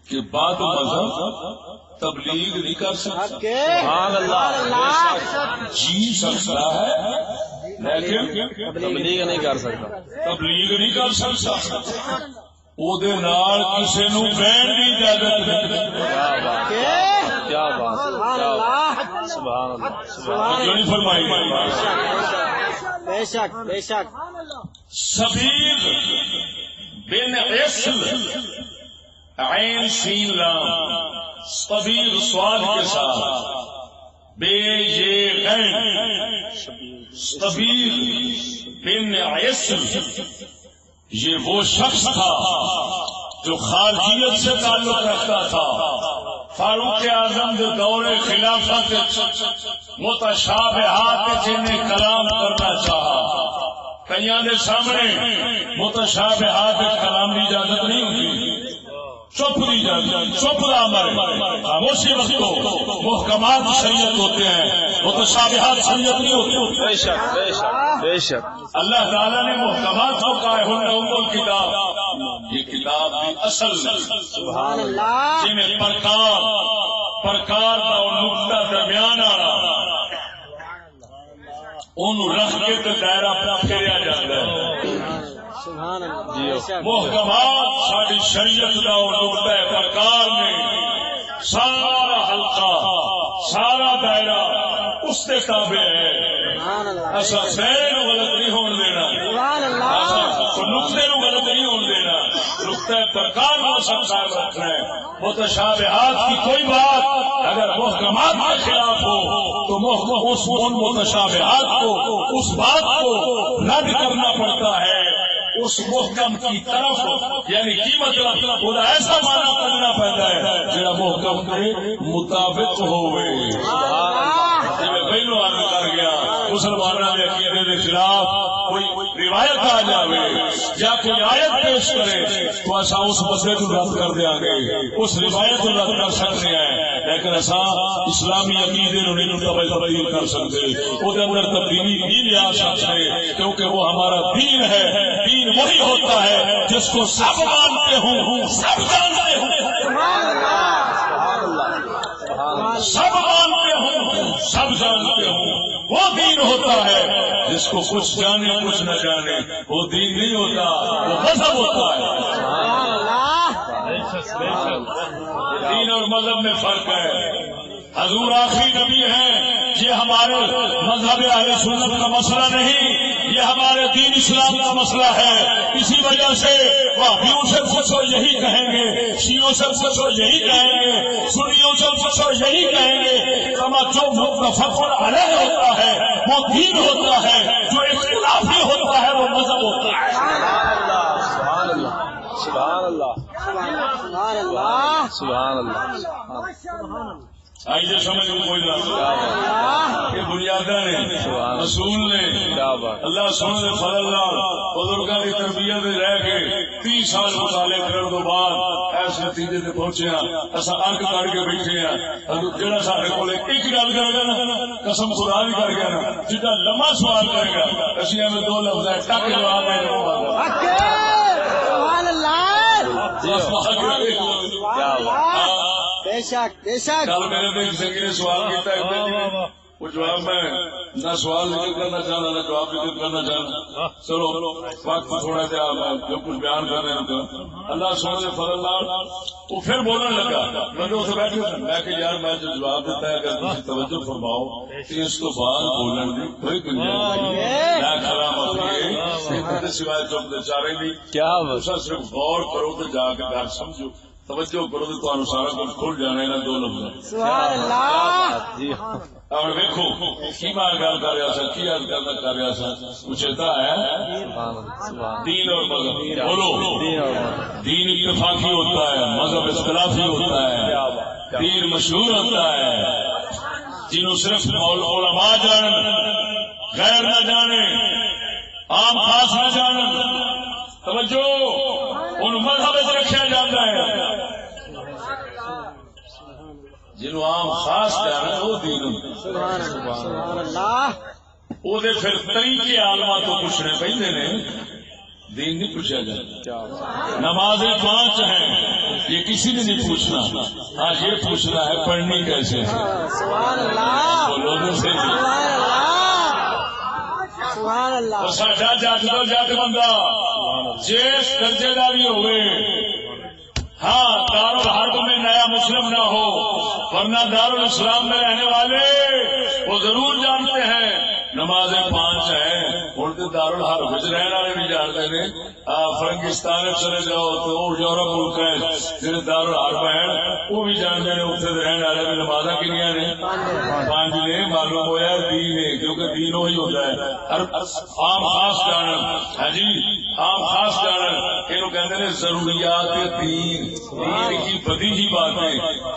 کہ بعد مذہب تبلیغ نہیں کر سکتا. سبحان اللہ جی سکتا ہے لیکن تبلیغ نہیں کر سکتا. تبلیغ نہیں کر سکتا. وہ کسی نو بہن کی اجازت نہیں. کیا بات سبحان اللہ سبحان اللہ سبحان جو نہیں فرمائی بے شک بے شک سبیل بن عسل عین سین لام سبیل سواد کے ساتھ بے یہ غین سبیل بن عسل یہ وہ شخص تھا جو خارجیت سے تعلق رکھتا تھا. فاروق اعظم جو دور خلافت متشابہات جنہیں کلام کرنا چاہا. کئیاں دے سامنے متشابہات کلام کی اجازت نہیں ہوتی. چپ دی اجازت چپ دا عمل خاموشی وقتوں محکمات شریعت ہوتے ہیں متشابہات شریعت نہیں ہوتے. بے شک بے شک بے شک اللہ تعالیٰ نے محکمات کو کہا ہے کتاب. یہ کتاب بھی اصل سبحان اللہ جی میں پرکار کا نقطہ درمیان آ رہا ان رکھ کے تو دائرہ پھیریا جاتا ہے. سبحان اللہ بے شک محکمات ساری شریعت کا نقطہ ہے پرکار میں سارا حلقہ سارا دائرہ اس کے تابع ہے. سبحان اللہ ایسا سیر غلط نہیں ہونے دینا. سبحان اللہ نقطے نو غلط نہیں ہونے دینا. نقطہ پرکار کو سب قائم رکھنا ہے. متشابہات کی کوئی بات اگر محکمات کے خلاف ہو تو اس متشابہات کو اس بات کو رد کرنا پڑتا ہے. اس محکم کی طرف یعنی کی مطلب وہ ایسا معنی کرنا پڑتا ہے جڑا محکم کے مطابق ہوئے. پہلو عرض کر گیا مسلمانوں کے عقیدے کے خلاف کوئی روایت آ جائے یا کوئی آیت پیش کرے تو ایسا اس مسئلے کو رد کر دیا گے. اس روایت کو رد کر سکتے ہیں لیکن ایسا اسلامی عقیدے نہیں تبدیل کر سکتے. وہ اندر تبدیلی نہیں لیا سکتے کیونکہ وہ ہمارا دین ہے. دین وہی ہوتا ہے جس کو سب مانتے ہوں سب جانتے ہوں سب مانتے ہوں سب جانتے ہوں. وہ دین ہوتا ہے جس کو کچھ جانے کچھ نہ جانے. وہ دین نہیں ہوتا وہ مذہب ہوتا ہے. دین اور مذہب میں فرق ہے. حضور آخری نبی ہیں. یہ ہمارے مذہب اہل سنت کا مسئلہ نہیں. یہ ہمارے دین اسلام کا مسئلہ ہے. اسی وجہ سے وہابیوں سے پوچھو یہی کہیں گے, شیعوں سے پوچھو یہی کہیں گے, سنیوں سے پوچھو یہی کہیں گے. جو متفق علیہ ہوتا ہے وہ دین ہوتا ہے, جو اختلافی ہوتا ہے وہ مذہب ہوتا ہے. سبحان اللہ سبحان اللہ سبحان اللہ سبحان اللہ آئیے سمجھ میں کوئی نہ کہ بنیادیں نے رسول نے اللہ سن فضل اللہ بزرگان کی تربیت دنیا میں رہ کے 30 سال مطالعے کرنے تو بعد ایس نتیجے سے پہنچے ہیں اصا اگ کر کے بیٹھے ہیں جہاں سارے کو ایک گل کرے گا نا قسم خدا بھی کر گیا نا جہاں لمبا سوال کرے گا اسی ہمیں 2 لفظ ہے ٹک جواب ہے بے شک بے شک. کل میرے ایک سنگی نے سوال کیا وہ جواب میں نہ سوال ذکر کرنا چاہتا نہ جواب ذکر کرنا چاہتا. چلو وقت تھوڑا سا جو کچھ بیان کر رہے ہیں اللہ سونے سے فضل وہ پھر بولنے لگا میں اسے بیٹھے میں کہ یار میں جو جواب دیتا ہے اگر تم توجہ فرماؤ اس تو بعد بولنے کی کوئی گنجائش نہیں نہ کلام اپنی سوائے تم چارے نہیں کیا صرف غور کرو تو جا کے گھر سمجھو توجہ کرو تو تمہیں سارا کچھ کھل جانا ہے 2 لفظ. سبحان اللہ. اور دیکھو کی بات گل کر رہا سا کی یاد کرنا کر رہا سا اچھتا ہے دین اور مذہب. بولو دین اتفاقی ہوتا ہے مذہب اختلافی ہوتا ہے دین مشہور ہوتا ہے جنہوں صرف علماء جانن غیر نہ جانے عام خاص نہ جانن توجہ ان مذہب رکھا جاتا ہے جنہوں عام خاص جانا وہ دین سبحان اللہ. وہ پھر طریقے عالمہ تو پوچھنے پہلے نے دین نہیں پوچھا جاتا. نمازیں 5 ہیں یہ کسی نے نہیں پوچھنا آج یہ پوچھنا ہے پڑھنی کیسے ہے. سبحان اللہ. لوگوں سے سبحان اللہ. ساڈا جٹ بندہ جس درجے کا بھی ہوئے ہاں دارالحرب میں نیا مسلم نہ ہو ورنہ دارالاسلام میں رہنے والے وہ ضرور جانتے ہیں نمازیں 5 ہیں. ہوں تو دارالحرب رہنے والے بھی جانتے ہیں فرنگستان چلے جاؤ تو وہ یورپ ملک ہے جہاں دارالحرب ہیں وہ بھی جانتے ہیں اتنے رہنے والے بھی نماز کنیاں نے 5 نے معلوم ہوا دین ہے کیونکہ دین وہی ہوتا ہے عام خاص جانن. ہاں جی عام خاص جانن یہ کہتے ہیں ضروریات دین کی بدی ہی بات ہے.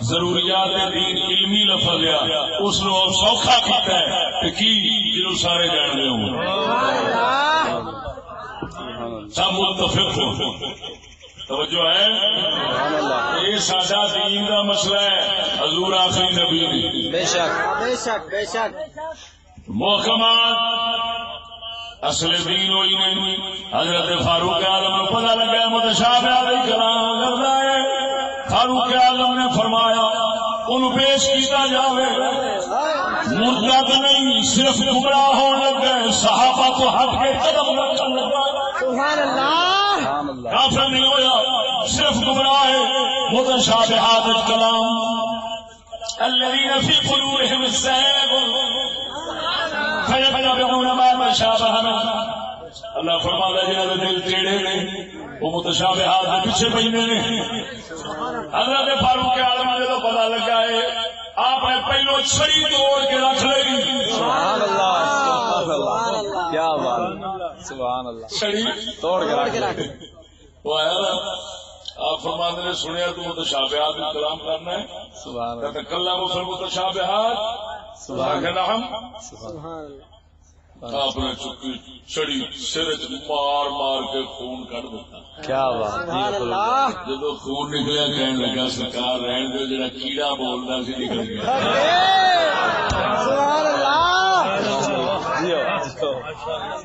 ضروریات دین علمی لفظ لیا اس نے سوکھا کیتا ہے کہ جنہوں سارے جانتے ہوں سب متفق ہو. توجہ ہے یہ سادہ دین کا مسئلہ ہے حضور آخری نبی بے شک بے شک بے شک. محکمات اصل دین ہوئی نہیں. حضرت فاروق اعظم کو پتہ لگا متشابہات کلام کرتا ہے فاروق اعظم نے فرمایا ان پیش کیتا جاوے مرتد نہیں صرف گمراہ ہونے لگ گئے صحابہ کو حق کے قدم رکھنے لگا. سبحان اللہ. کافر نہیں ہویا صرف گمراہ ہے. متشابہات کلام الذين في قلوبهم الزيغ فيتبعون ما تشابه منه. اللہ فرماتا ہے جنہوں دل ٹیڑے نے وہ متشابہات کے پیچھے پہنے نے. حضرت فاروق اعظم نے تو پتا لگا ہے آپ نے پہلو چھڑی توڑ کے رکھ لگی. سبحان اللہ سبحان اللہ کیا بات. سبحان اللہ چھڑی توڑ کے رکھ وہ آیا آپ فرماتے نے سنیا تو متشابہات میں کلام کرنا ہے. سبحان اللہ کلام فی المتشابہات سبحان اللہ. آپ نے چکی چڑی سر مار مار کے خون کٹ دیتا. کیا بات. جب خون نکلیا کہنے لگا سرکار رہن دو جڑا کیڑا بولتا سی نکل گیا. سبحان اللہ.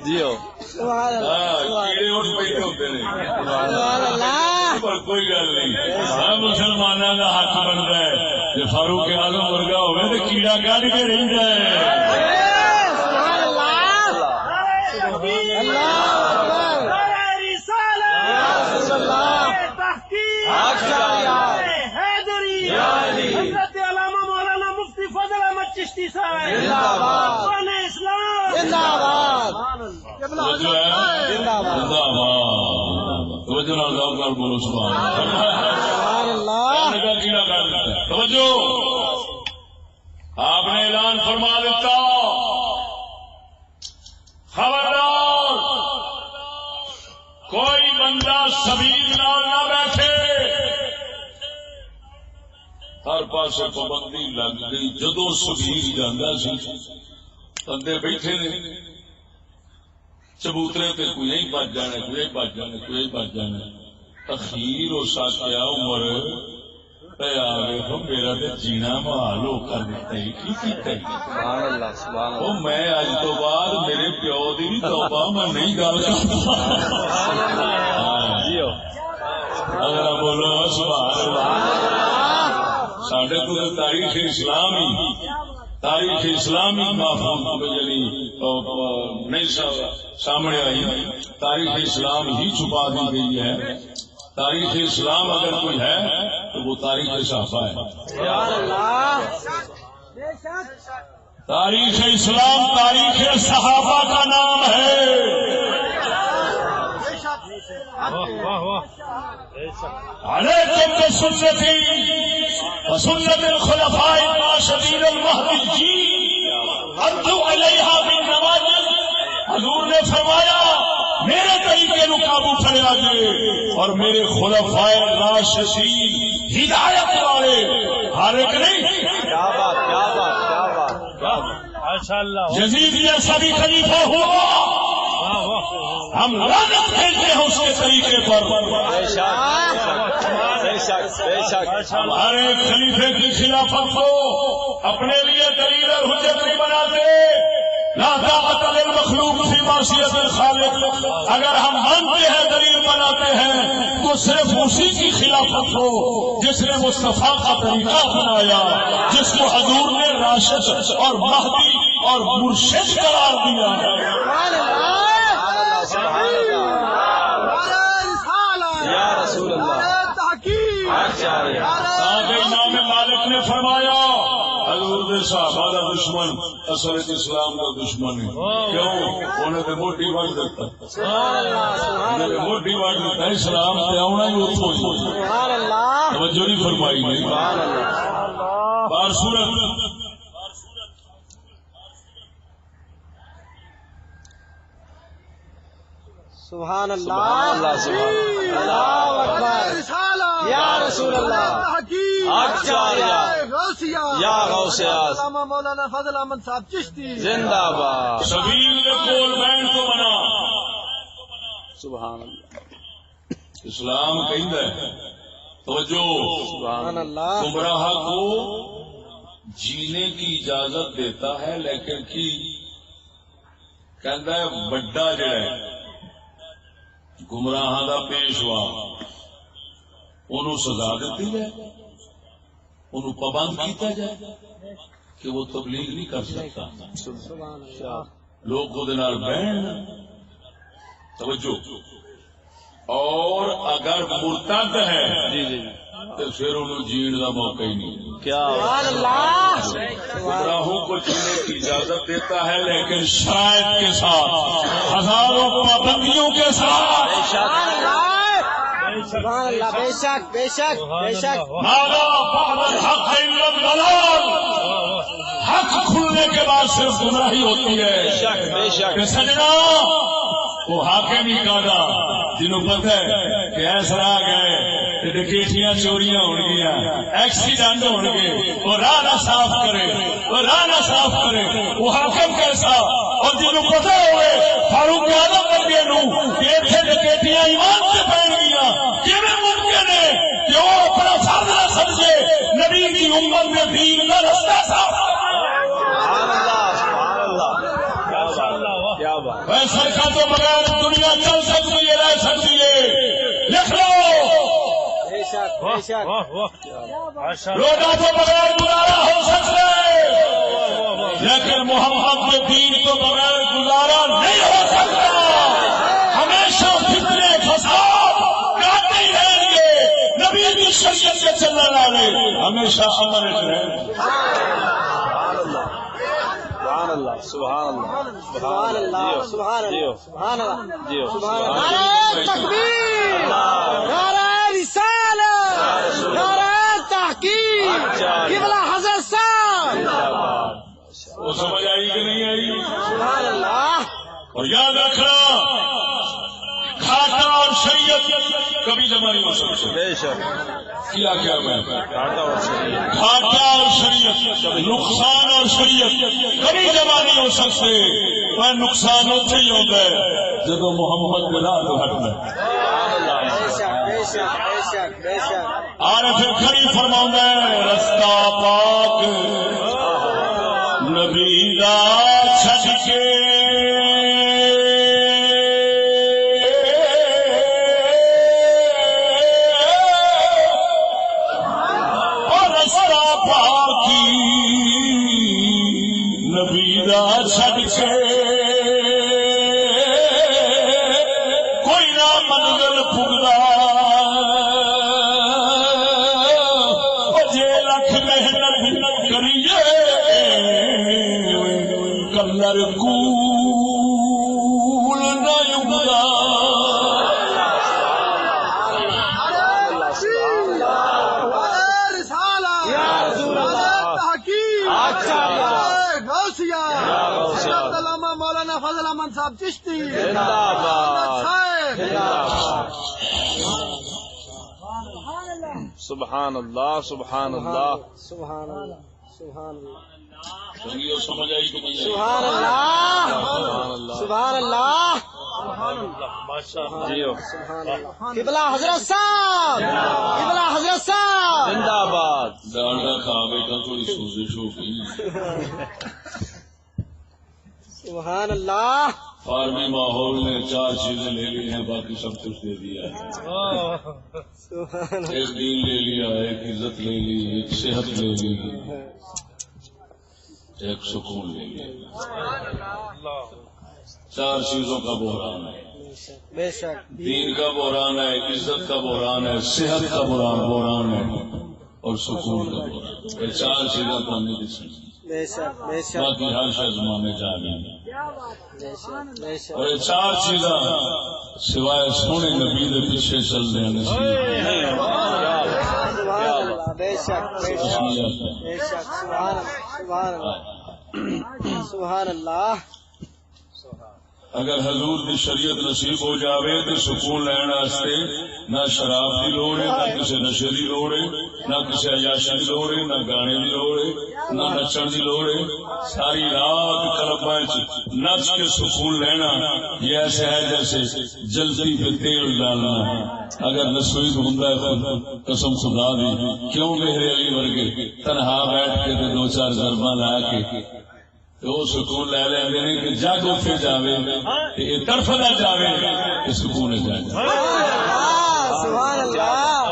جیو کیڑے اٹھ بیٹھے ہوتے ہیں سبحان اللہ. پر کوئی گل نہیں ہر مسلمانوں کا حق بنتا ہے جی فاروق اعظم ورگا ہوئے تو کیڑا کٹ کے رہتا ہے. حضرت علامہ مولانا مفتی فضل احمد چشتی صاحب اسلام زندہ باد. بولو سبحان اللہ. توجہ آپ نے اعلان فرما دیتا خبردار کوئی بندہ سبیل نال نہ بیٹھے. ہر پاس پابندی لگ گئی. جدو سبیل جانا سی بندے بیٹھے نے چبوترے تے کوئی نہیں بچ جانا، کوئی بچ جانا، کوئی بچ جانا، اخیر ہو سکیا عمر پہ آگے تو میرا تے جینا محال ہو کر دیتا ہی کی کیتا ہی سبحان اللہ سبحان وہ اللہ میں اج تو بعد میرے پیو دی بھی توبہ میں نہیں گل کرتا جیو اگر بولو سبحان اللہ ساڈے کو تاریخ اسلامی تاریخ اسلامی محفوظ نہیں سامنے آئی، تاریخ اسلام ہی چھپا دی گئی ہے. تاریخ اسلام اگر کوئی ہے تو وہ تاریخ صحابہ ہے. تاریخ اسلام تاریخ صحابہ کا نام ہے. علیکم بسنتی وسنت الخلفاء الراشدین المہدیین عضوا علیہا بالنواجذ. حضور نے فرمایا میرے طریقے نو قابو کریا جے اور میرے خلفائے راشدین ہدایت والے ہر ایک نہیں. کیا بات کیا بات کیا بات ماشاءاللہ. یزید جیسا بھی خلیفہ ہوا ہم لعنت بھیجتے ہیں اس کے طریقے پر. ہمارے خلیفے کی خلافت کو اپنے لیے دلیل اور حجت نہیں بناتے. لا طاعت للمخلوق فی معصیت الخالق. اگر ہم مانتے ہیں دلیل بناتے ہیں تو صرف اسی کی خلافت ہو جس نے مصطفیٰ کا طریقہ اپنایا، جس کو حضور نے راشد اور مہدی اور مرشد قرار دیا. یا رسول اللہ. امام مالک نے فرمایا حضور دے صحابہ دا دشمن اصل اسلام کا دشمن ہے. کیوں؟ انہیں تو موٹی وٹ دیتا، انہیں تو موٹی وٹ دیتا. اسلام سے آنا ہی اتوں ہی توجہ نہیں فرمائی نہیں. بار صورت سبحان اللہ اللہ سبحان اللہ اکبر یا رسول اللہ. یا غوث اعظم علامہ مولانا فضل احمد صاحب چشتی زندہ باد. سبیل نے کول بین کو بنا. سبحان اللہ اسلام کہندا ہے توجہ سبحان اللہ. گمراہ کو جینے کی اجازت دیتا ہے لیکن کی کہندا ہے بڑا جڑا ہے گمراہ دا پیشوا انہوں سزا دیتی جائے، انہوں پابند کیتا جائے کہ وہ تبلیغ نہیں کر سکتا. لوگ وہ دنال بہن توجہ. اور اگر مرتد ہے تو پھر انہوں جین کا موقع ہی نہیں. کیا گمراہوں کو جینے کی اجازت دیتا ہے لیکن شرائط کے ساتھ، ہزاروں پابندیوں کے ساتھ. سبحان اللہ. بے شک بے شک بے شک. ماذا بعد الحق الا الضلال. حق کھلنے کے بعد صرف گمراہی ہوتی ہے. بے شک کہ سجنا وہ حاکم ہی کہا جنہوں پتہ ہے کہ ایسا آ گئے ڈکیٹیاں چوریاں ہو گیا، ایکسیڈنٹ ہو گئے، وہ راہ نہ صاف کرے، وہ راہ نہ صاف کرے. وہ حاکم کیسا اور جنہوں پتہ ہوئے فاروق اعظم ورگے نو کہ اتنے ڈکیٹیاں ایمان سے پہن گیا کیویں ممکن ہے کہ وہ اپنا فرض نہ سمجھے نبی کی امت میں دین کا رستہ صاف. سبحان اللہ سبحان اللہ کیا بات. ویسے کا تو بغیر دنیا چل سکتی ہے، رہ سکتی ہے. لکھ لو بے شک بے شک. روزہ تو بغیر گزارا ہو سکتا ہے لیکن محمد کے دین تو بغیر گزارا نہیں ہو سکتا. ہمیشہ فتنے فساد کرتے ہی رہیں گے. نبی کی شریعت سے چلنے والے ہمیشہ امن رہیں. سبحان اللہ سبحان اللہ سبحان اللہ سبحان اللہ سبحان اللہ جیو سبحان اللہ. نعرہ تکبیر، نعرہ رسالت، نعرہ تحقیق، قبلہ حضرت صاحب. وہ سمجھ آئی کہ نہیں آئی؟ سبحان اللہ. اور یاد رکھنا کھاٹا اور شریعت کبھی جمع نہیں ہو سکتے. بے شک کیا کیا میں کھاٹا اور شریعت کھاٹا اور شریعت، نقصان اور شریعت کبھی جمع نہیں ہو سکتے. وہ نقصان اتنے ہی ہوتا ہے جب محمد بلا تو ہٹنا عارف کھڑی فرماؤں ہے رستہ پاک نبی دا چھڑ کے چھڑ کے کوئی نہ منزل پھگدا جے لکھ محنت کریے کلر کول نہ اگدا مولانا فضل احمد صاحب چشتی سبحان اللہ سبحان اللہ سبحان اللہ سبحان اللہ سمجھ آئی کہ نہیں؟ سبحان اللہ سبحان اللہ قبلہ حضرت صاحب قبلہ حضرت صاحب زندہ باد ڈالڈا کھا بیٹا تھوڑی سوزش ہو گئی سبحان اللہ فارمی ماحول نے 4 چیزیں لے لی ہیں باقی سب کچھ دے دیا ہے ایک دین لے لیا ایک عزت لے لی ایک صحت لے لی ایک سکون لے لیا 4 چیزوں کا بحران ہے بے شک دین کا بحران ہے عزت کا بحران ہے صحت کا بحران ہے اور سکون کا بحران یہ 4 چیزیں پانے کی سمجھ بے شک بے شک باقی ہر شے زمانے جانے بے شک اور یہ 4 چیزاں سوائے سونے نبی دے پیچھے چل رہے ہیں سبحان اللہ بے شک بے شک بے شک سبحان اللہ سبحان اللہ اگر حضور دی شریعت نصیب ہو جاوے تو سکون لین واسطے نہ شراب دی لوڑ ہے نہ کسی نشے دی لوڑ ہے نہ کسی عیاشی دی لوڑ ہے نہ گانے دی لوڑ ہے نہ نچن دی لوڑ ہے ساری رات کلباں وچ نچ کے سکون لینا یہ ایسے ہے جیسے جلدی پہ تیل ڈالنا اگر نصیب ہوندا ہے قسم خدا دی کیوں میرے علی ورگے تنہا بیٹھ کے 2-4 ضرباں لا کے تو سکون لے لیں کہ جگ اٹھے جاوے یہ طرف نہ جاوے سکون جائے سبحان اللہ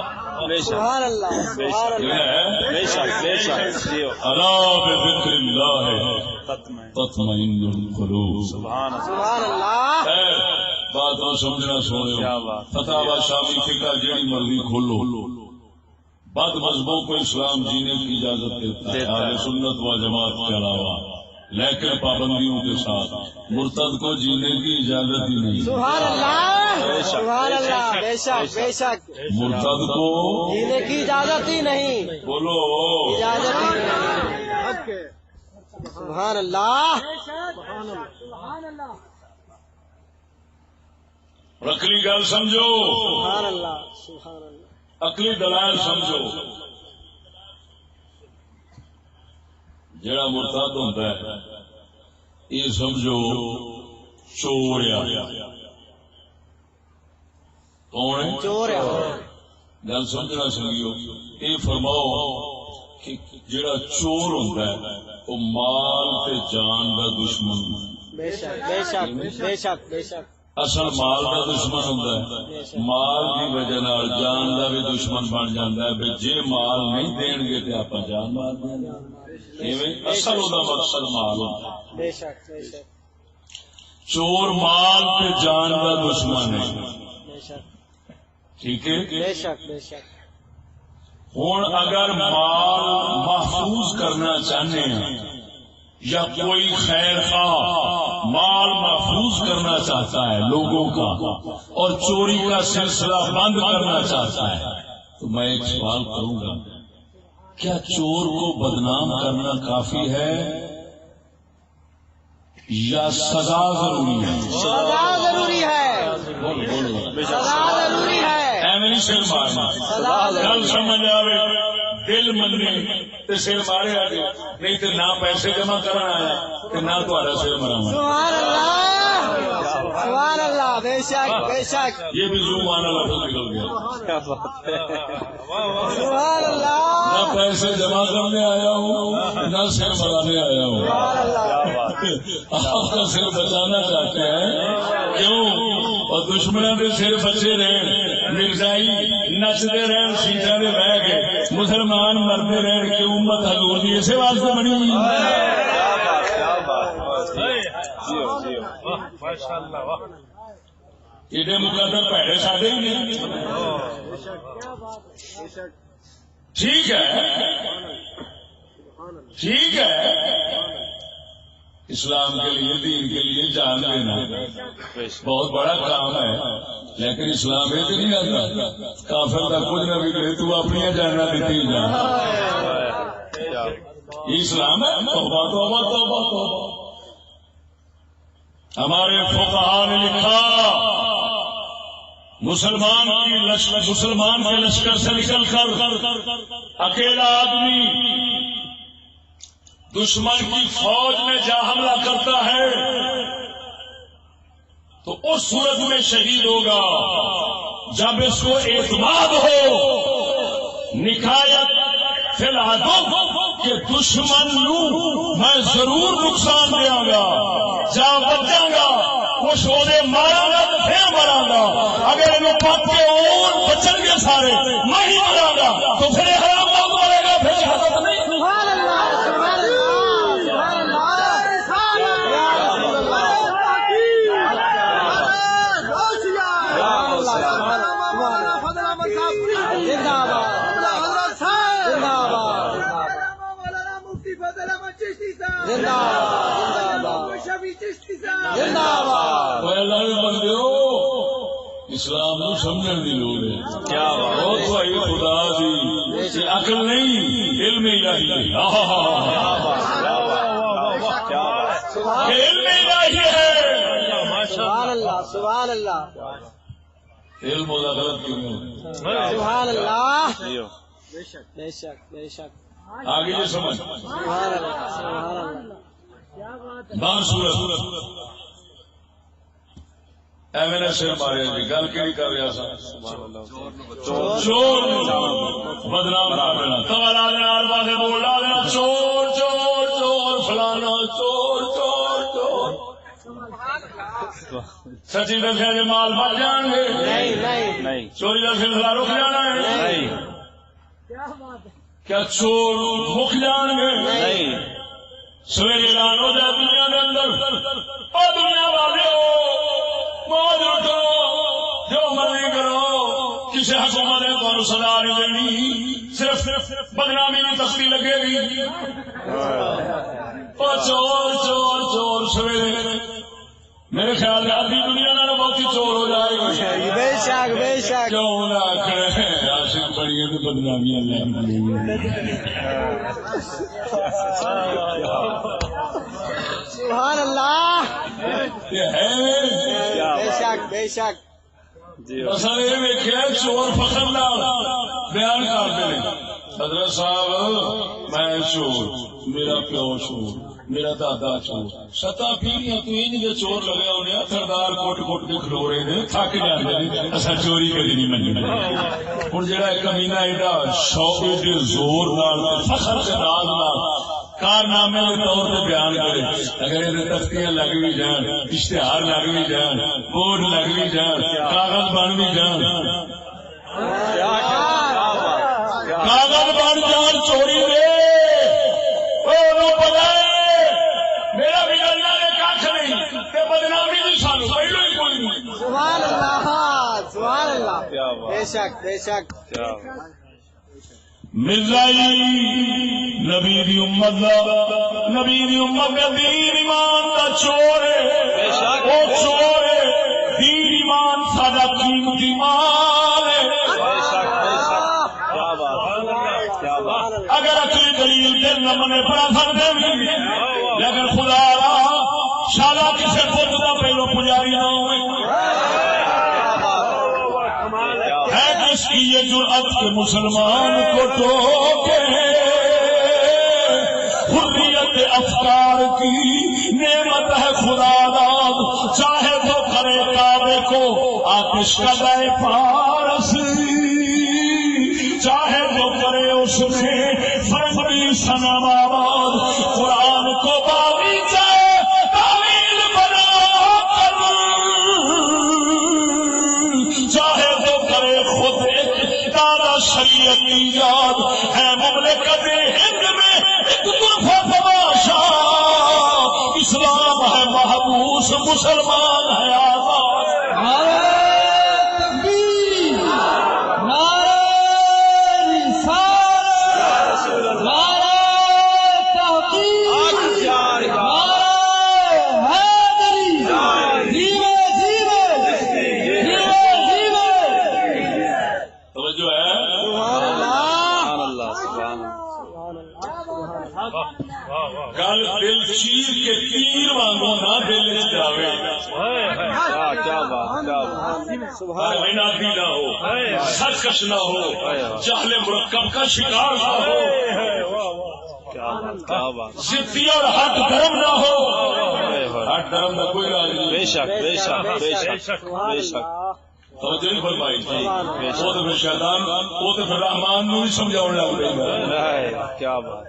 سبحان اللہ سبحان اللہ بے شک بے شک الا بذکر اللہ تطمئن القلوب سبحان اللہ بات تو سمجھنا سونے فتاوی شامی فقہ جڑی مرضی کھولو بد مذہبوں کو اسلام جینے کی اجازت دیتا ہے اہل سنت و جماعت کے علاوہ لیکن پابندیوں کے ساتھ مرتد کو جینے کی اجازت ہی نہیں سبحان اللہ بے شک بے شک مرتد کو جینے کی اجازت ہی نہیں بولو اجازت ہی نہیں سبحان اللہ عقلی گل سمجھو سبحان اللہ سبحان اللہ عقلی دلائل سمجھو جڑا مرتد ہوتا ہے یہ سمجھو چور کون چور گل سمجھنا سمجھو یہ فرماؤ کہ جڑا چور ہوتا ہے وہ مال تے جان کا دشمن بے شک بے شک بے شک بے شک اصل مال کا دشمن ہوتا ہے مال کی وجہ نال جان کا بھی دشمن بن جاتا ہے جی مال نہیں دین گے تو آپ جان مار دیں اصل وہ مقصد مال ہوتا ہے بے شک بے شک چور مال تے جان کا دشمن ہے بے شک ٹھیک ہے بے شک بے شک ہوں اگر مال محفوظ کرنا چاہتے ہیں یا کوئی خیر خواہ مال محفوظ کرنا چاہتا ہے لوگوں کا اور چوری کا سلسلہ بند کرنا چاہتا ہے تو میں ایک سوال کروں گا کیا چور کو بدنام کرنا کافی ہے یا سزا ضروری ہے؟ سزا ضروری ہے سزا ضروری ہے ایمنی سر مارنا گل سمجھ آئے دل مننے سر مارے آگے نہیں تو نہ پیسے جمع کرنا آیا نہ تمہارا سر مرا سبحان اللہ سبحان اللہ بے شک بے شک یہ بھی زبان لفظ نکل گیا. سبحان اللہ. نہ پیسے جمع کرنے آیا ہوں نہ سر بڑھانے آیا ہوں. آپ کا سر بچانا چاہتے ہیں کیوں؟ اور دشمنوں کے سر بچے رہن، مرزائی نچتے رہن، شیشہ دے بہ کے مسلمان مرتے رہن کی امت حضور دی اسے واسطے بنی. ایڈے مقدر پیڑے سادے ہی نہیں. ٹھیک ہے ٹھیک ہے، اسلام کے لیے دین کے لیے جان دینا بہت بڑا کام ہے، لیکن اسلام یہ نہیں آتا کافر کا کچھ نہ بگڑے تو اپنی جانا دیتی جا. یہ اسلام ہے. توبہ توبہ توبہ توبہ. ہمارے فقہا نے لکھا مسلمان کے لشکر سے نکل کر اکیلا آدمی دشمن کی فوج میں جا حملہ کرتا ہے تو اس صورت میں شہید ہوگا جب اس کو اعتماد ہو نکایت فی العدو کہ دشمن میں ضرور نقصان دیا گا، جا بچاں گا، کچھ ہونے مارا گا تو پھر مرا گا، اگر انہیں پک کے اور بچن گے سارے میں ہی مرا گا تو پھر حرام موت مرے گا، پھر شہادت نہیں. سبحان اللہ سبحان اللہ سبحان مفتی فضل احمد چشتی صاحب زندہ چشتی اسلام نو سمجھن دی لوڑ ہے. کیا بات خدا دی عقل نہیں علم الہی ہے. علم الہی ہے. سبحان اللہ سبحان اللہ علم ہوگا غلط کیوں نہیں؟ سبحان اللہ. بے شک بے شک بے شک. آگے یہ سمجھ سبحان اللہ سبحان اللہ. بار صورت ایویں سر مارے گل کی کر رہا سا چور بدنام لا دینا توا لا دینا ہر پاسے بول لا دینا چور چور چور فلانا چور چور چور. سچی دسیا جی مال بچ جان گے نہیں، چوری کا سلسلہ رک جانا ہے نہیں، کیا چور مک جان گے نہیں. سویرے اعلان ہو جائے دنیا کے اندر اور دنیا والے موج اٹھو جو مرضی کرو، کسی حکومت نے تمہیں سزا نہیں دینی، صرف بدنامی کی تختی لگے گی. اور چور چور چور سویرے میرے خیال میں آدھی دنیا نہ بہت ہی چور ہو جائے گی. بے شک بے شک. کیوں نہ کرے عاشق بڑی ہے تو بدنامیاں لیں گی. سبحان اللہ. یہ ہے بے شک بے شک. اصل یہ ویکھیا چور فخر نال بیان کرتے ہیں حضرت صاحب میں چور، میرا پیو چور، میرا دادا چور، ستا پیڑیاں تو یہ چور لگے ہونے سردار کوٹ کوٹ کے کھلو رہے ہیں تھک جاتے ہیں اصا چوری کبھی نہیں منی. ہوں جہاں کمینہ ایڈا شوق ایڈے زور نال فخر کے ناز نال کارنامے کے طور پہ بیان کرے، اگر یہ تختیاں لگ بھی جان، اشتہار لگ بھی جان، بورڈ لگ بھی جان، کاغذ بن بھی جان، کاغذ بن جان چوری دے پتا میرا بھی گلنا نے کھ نہیں بدنامی نہیں سانو پہلو ہی کوئی نہیں. سبحان اللہ سبحان اللہ. بے شک بے شک. مرزائی نبی دی امت دا دین ایمان دا چور ہے، وہ چور ہے. دین ایمان ساڈا قیمتی مال ہے. اگر اکلی دلیل دل نہ منے پڑا سکتے لیکن خدا شالا کسی بت کا پہلو پجاری نہ ہوئے. ہے کس کی یہ جرأت کے مسلمان کو ٹوکے، حریت افکار کی نعمت ہے خدا داد، چاہے وہ کرے کعبے کو مشکل پارس چاہے جو کرے اس میں فرمائی صنم آباد قرآن کو باغی چاہے تعویل بنا کر چاہے جو کرے خود ادارہ شریعت ایجاد ہے مملکت ہند میں ایک طرفہ تماشا اسلام ہے محبوس مسلمان ہے آزاد گل دل چیر کے تیر وانگو نہ دل جاوے کیا بات نہ ہو سرکش نہ ہو جہل مرکب کا شکار نہ ہو ضدی اور حق دھرم نہ ہو حق دھرم کا کوئی راج نہیں بے شک بے شک بے شک بے شک توجہ نہیں فرمائی وہ تو پھر شیطان وہ تو پھر رحمان نو ہی سمجھاؤ لگ رہی ہے کیا بات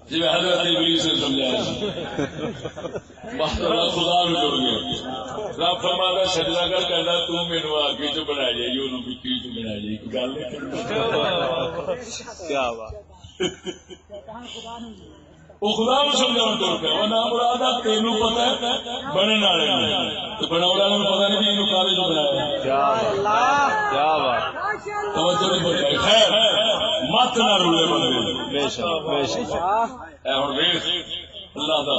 جی حضرت ابلیس نے سمجھایا اللہ خدا بھی ڈر گیا رب فرماتا سجدہ کر کہتا تو مینو آ کے جو بنا جائے انہوں بھی کی تو بنا جائے گل کیا بات وہ خدا بھی سمجھاؤ ڈر پیا وہ نام مراد تینوں پتا ہے بننے والے تو بنا والے پتا نہیں بھی یہ کالج بنایا کیا بات توجہ نہیں بچائی خیر مت نہ رولے بندے بے شک بے شک اللہ دا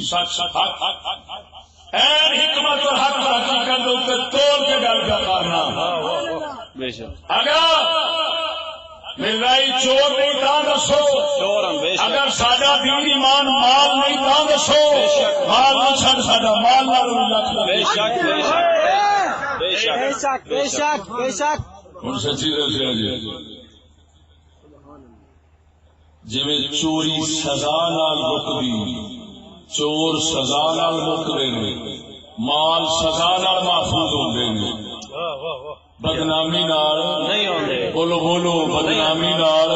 سچ حق حکمت اور حق حقیقت توڑ کے گل کا کرنا بے شک اگر میرائی چور نہیں تا دسو اگر ساڈا دین ایمان مال نہیں تا دسو مال نہ چھڈ ساڈا مال نہ بے شک بے شک بے شک بے شک بے شک ہوں سچی دسیا جی جی چوری سزا نال مکدی چور سزا نال مکدے نے مال سزا نال محفوظ ہوندے نے بدنامی نال نہیں ہوندے بولو بولو بدنامی نال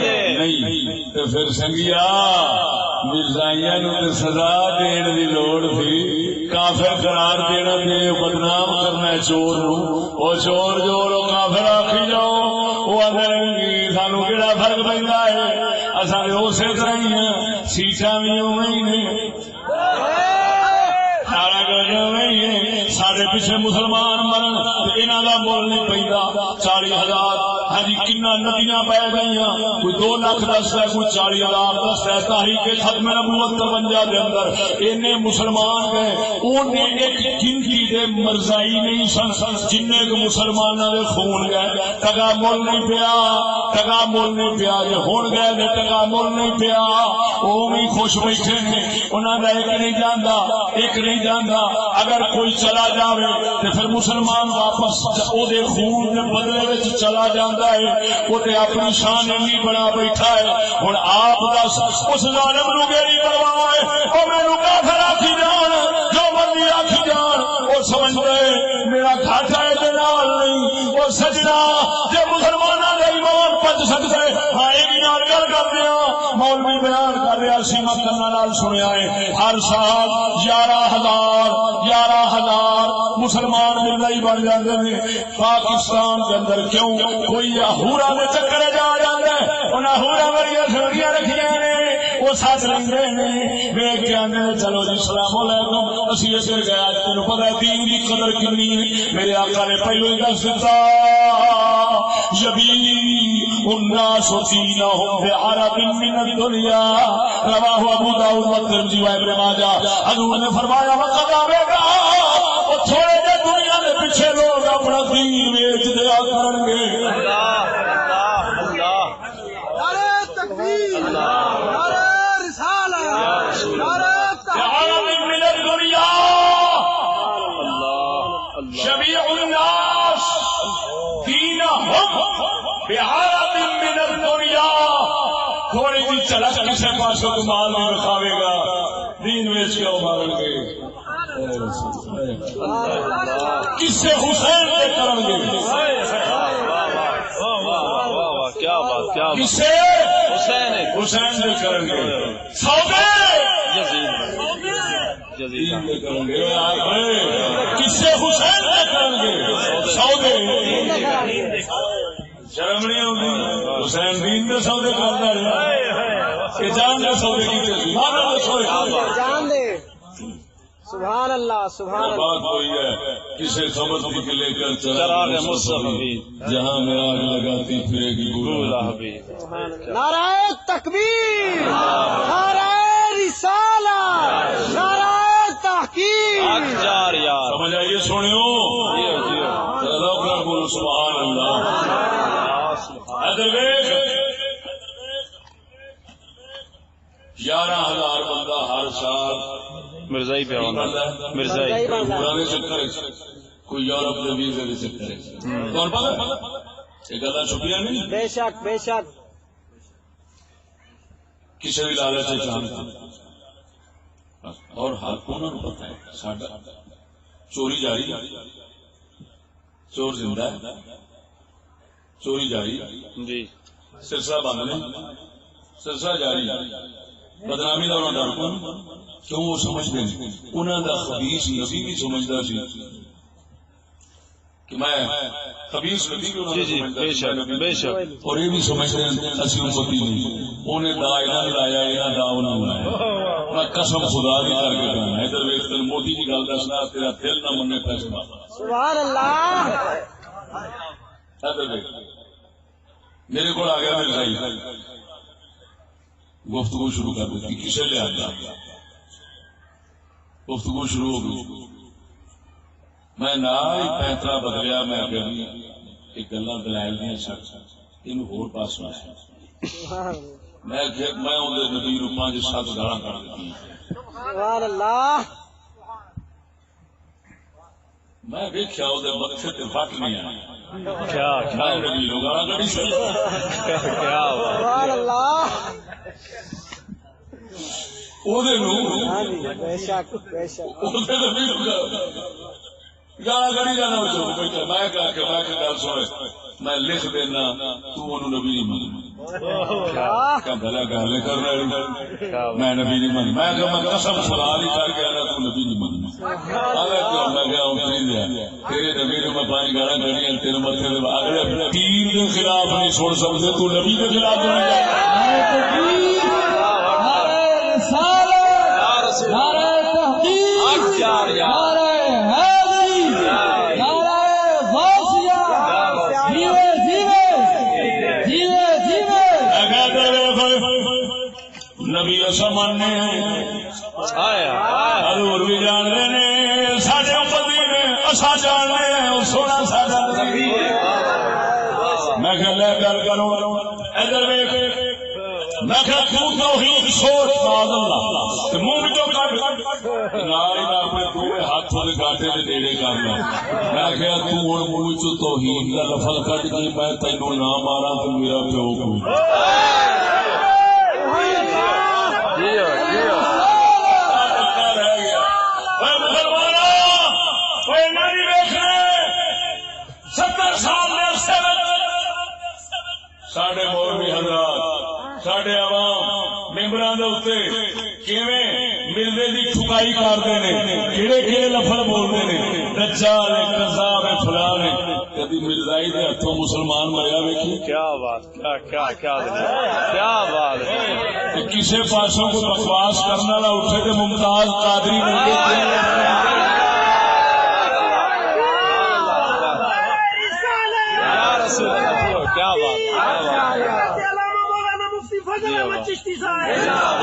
نہیں تے پھر سنگیا مرزائیاں نو تے سزا دین دی لوڑ سی کافر قرار دینا تے بدنام کرنا ہے چور نو او چور جو کافر آکھی جاؤ وہ اندر سانو کیڑا فرق پیندا ہے اصل اسی طرح ہی ہیں سیٹاں بھی اویں ہی نے سارا کچھ سارے پیچھے مسلمان مرن انہاں دا مول نہیں پیندا 40,000 ہاں جی کنا ندیاں بہ گئیاں کوئی 2 لاکھ دستا ہے کوئی 40,000 دستا ہے تاریخ ختم نبوت 53 دے اندر اینے مسلمان گئے اونے ایک گنتی دے مرزائی نہیں سن جننے کو مسلماناں دے خون گئے ٹگا مول نہیں پیا ٹگا مول نہیں پیا جے ہن گئے تے ٹگا مول نہیں پیا او بھی خوش بیٹھے نے انہاں دا ایک نہیں جاندا اگر کوئی چلا جاوے تے پھر مسلمان واپس او دے خون دے بدلے وچ چلا جاندا ہے او تے اپنی شان نہیں بنا بیٹھا ہے ہن آپ دس اس ظالم نو کیڑی پرواہ ہے او مینوں کافر آکھی جان جو مرضی آکھی جان او سمجھ لے میرا گھاٹا ہے تے نال نہیں او سجنا جے مسلماناں دا ایمان بچ سکدا ہے ہاں ایک نال گل کرتے ہیں مولوی بیان کر رہا سی میں کنا نال سنیا ہے ہر سال 11,000 مسلمان مرزائی بن جاتے ہیں پاکستان کے اندر کیوں کوئی ہورا میں چکر جا جاتا ہے انہیں ہورا ورگیاں سڑکیاں رکھیاں نے وہ ساتھ رہتے ہیں ویک کے آتے ہیں چلو جی السلام علیکم اسی ادھر گیا تین پتا ہے دین کی قدر کنی میرے آقا نے پہلو ہی دس دیتا یبی الناس دینہم بعرب من الدنیا رواہ ابو داؤد والترمذی و ابن ماجہ حضور نے فرمایا وقت آوے گا اور تھوڑے جے دنیا کے پیچھے لوگ اپنا دین بیچ دیا کریں گے نعرہ تکبیر نعرہ رسالہ نعرہ بعرب من الدنیا شبیع الناس دینہم بعرب من الدنیا تھوڑی جی چلک کسے پاسوں کو مال نہیں رکھاوے گا دین ویچ کے مارن گے کسے حسین دے کرن گے کیا بات کیا بات کسے حسین دے کرن گے سودے جزید دے کرن گے کسے حسین دے کرن گے سودے شرم نہیں ہوندی حسین دین دے سودے کردا رہیا کہ جان دے سودے کیتے سی جان دے سبحان اللہ سبحان اللہ بات ہوئی ہے کسے خبر تھی کہ لے کر چراغ مصطفی جہاں میں آگ لگاتی پھرے گی گولا حبیب نعرہ تکبیر نعرہ رسالت نعرہ تحقیق جار یار سمجھ آئیے سنیو بولو سبحان اللہ ادھر دیکھ 11,000 بندہ ہر سال مرزائی پہ ہونا مرزائی پرانے چکر کوئی یورپ کے ویزے کے چکر کون پتہ یہ گلا چھپیاں نہیں بے شک بے شک کسی بھی لالچ چاند اور ہر کو پتا ہے ساڈا چوری جاری چور زندہ ہے چوری جاری جی سلسلہ بند نہیں سلسلہ جاری بدنامی کا ڈر کون کیوں وہ سمجھتے ہیں انہوں کا خبیث نبی بھی سمجھتا سی کہ میں خبیث نبی بھی بے شک بے شک اور یہ بھی سمجھتے ہیں اسی امتی نہیں انہیں دا نہ لایا یہاں دا نہ لایا میں قسم خدا دی کر کے کہنا ادھر ویکھ تین موتی کی گل دسنا تیرا دل نہ مننے فیصلہ سبحان اللہ ادھر ویکھ میرے کو آ گیا میرے بھائی گفتگو شروع کر دیتی کسے لے آتا گفتگو شروع ہو گئی میں نہ پیترا بدلیا میں ایک گلا دلائل دیا شخص ان ہور پاس میں نبی نو 5-7 گالاں کر دیتی سبحان اللہ میں ویکھیا او دے مقصد تے فٹ نہیں آیا کیا میں نبی نو گالاں کڈی سی کیا سبحان اللہ او دے نو بے شک بے شک او دے نبی نو گالاں کڈی جانا میں کہا کہ میں گل سن میں لکھ دینا تو انہوں نبی نہیں من بھلا گل کرنا میں نبی نہیں من میں قسم خدا نہیں کر کے آنا تو نبی نہیں من میں گیا تیرے نبی نے میں 5 گالاں کڑیاں تیرے متے اگلے پیر کے خلاف نہیں سن سکتے تو نبی کے خلاف نبی اصا ماننے حضور بھی جان رہے نے ساڈے امتی نے اصا جان رہے ہیں سونا ساڈا نبی میں کہ لے گل کروں ادھر ویکھ میں کہ تو توحید سوچ ساز اللہ تے منہ جو کٹ نال ہی اپنے دوے ہاتھ دے گاٹے دے نیڑے کر لے میں کہ تو ہن منہ چ توحید دا لفظ کٹ کے میں تینوں نہ ماراں تے میرا پیو کوئی ساڈے مولوی حضرات ساڈے عوام ممبران دے اوتے کیویں ملدے دی ٹھکائی کردے نے کیڑے کیڑے لفظ بولدے نے دجال کذاب فلان کدی مرزائی دے ہتھوں مسلمان مریا ویکھی کیا بات کیا بات کسے پاسوں کو بکواس کرنے والا اٹھے تے ممتاز قادری مل گئے کیا بات مفتی فضل احمد چشتی صاحب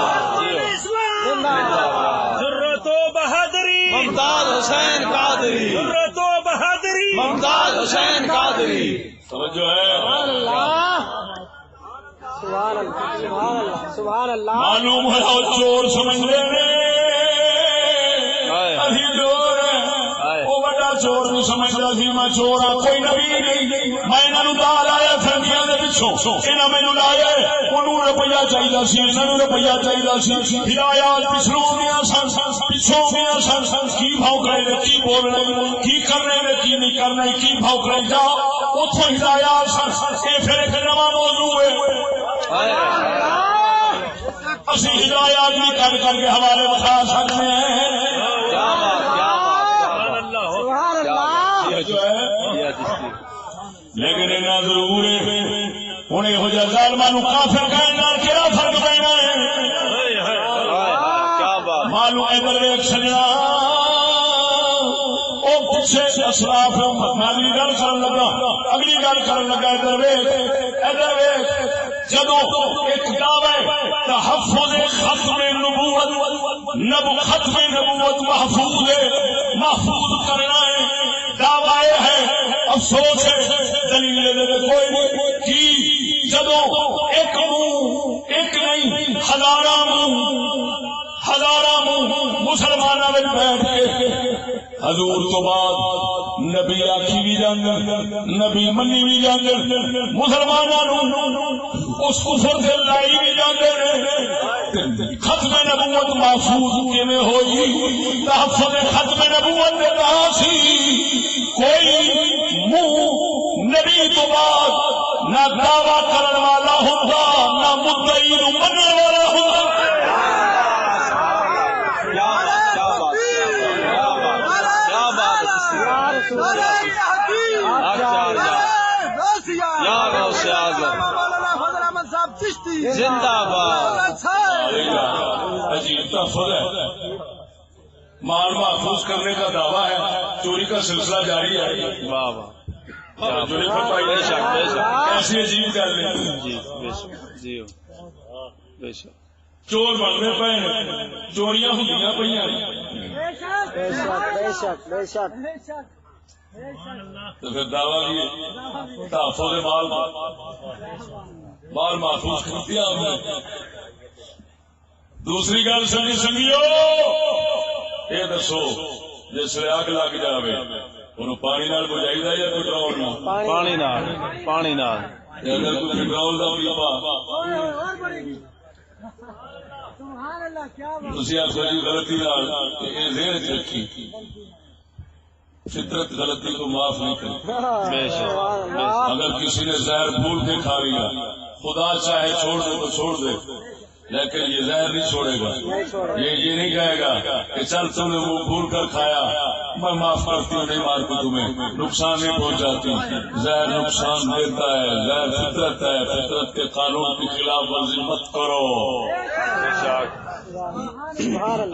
ضرورت و بہادری ممتاز حسین قادری ضرورت و بہادری ممتاز حسین قادری توجہ ہے سبحان اللہ سبحان اللہ سبحان اللہ معلوم ہے چور سمجھتے ہیں ابھی چور وہ بڑا چور نہیں سمجھتا سی میں چور ہاں کوئی نبی نہیں میں انہاں نوں دال آیا فرنگیاں دے پچھوں انہاں مینوں لایا انہوں روپیہ چاہیے سی انہاں نوں روپیہ چاہیے سی ہدایات پچھلوں گیا سن پچھوں گیا سن کی بھونکنے نے کی بولنا کی کرنے نے کی نہیں کرنا کی بھونکنے جا اتوں ہدایات سن یہ پھر ایک نواں موضوع ہے اسی ہدایات بھی کر کر کے حوالے بتا سکتے ہیں لیکن اتنا ضرور ہے ہوں یہ ظالماں کافر کہنے کہڑا فرق پینا ہے معلوم ہے بلے سجنا وہ پیچھے اسلاف اگلی گل کر لگا اگلی گل کر لگا ادھر ویکھ جدو ایک دعوی تحفظ ختم نبوت ختم نبوت محفوظ کرنا ہے دعوی ہے افسوس ہے دلیل کوئی کی جدو ایک نہیں ہزارہ مسلمانوں میں بیٹھ کے حضور تو بعد نبی آخی بھی جاندے نبی منی بھی جاندے مسلمانوں اس کفر سے لائی بھی جاندے ختم نبوت محفوظ کیویں ہوئی تحفظ ختم نبوت نے کہا سی کوئی منہ نبی تو بعد نہ دعوی کرنے والا ہوگا نہ مدعی نو مننے والا ہوگا زندہ باد عجیب تحفظ ہے مال محفوظ کرنے کا دعویٰ ہے چوری کا سلسلہ جاری ہے ایسی عجیب گل ہے چور بننے پے چوریاں ہوئی تو پھر دعویٰ بھی تحفظ مال محفوظ کر دیا ہم نے دوسری گل سنگی سنگیو یہ دسو جس اگ لگ جائے انہوں پانی نال بجائی دا یا پٹرول نال پانی نال اگر کوئی پٹرول دا پیپا تسی آخو جی غلطی نال یہ ذہن چ رکھی فطرت غلطی کو معاف نہیں کرتی اگر کسی نے زہر بھول کے کھا لیا خدا چاہے چھوڑ دے تو چھوڑ دے لیکن یہ زہر نہیں چھوڑے گا یہ نہیں کہے گا کہ چل تم نے وہ بھول کر کھایا میں معاف کرتی ہوں نہیں مارتی تمہیں نقصان نہیں پہنچاتی زہر نقصان دیتا ہے زہر فطرت ہے فطرت کے قانون کی خلاف ورزی مت کرو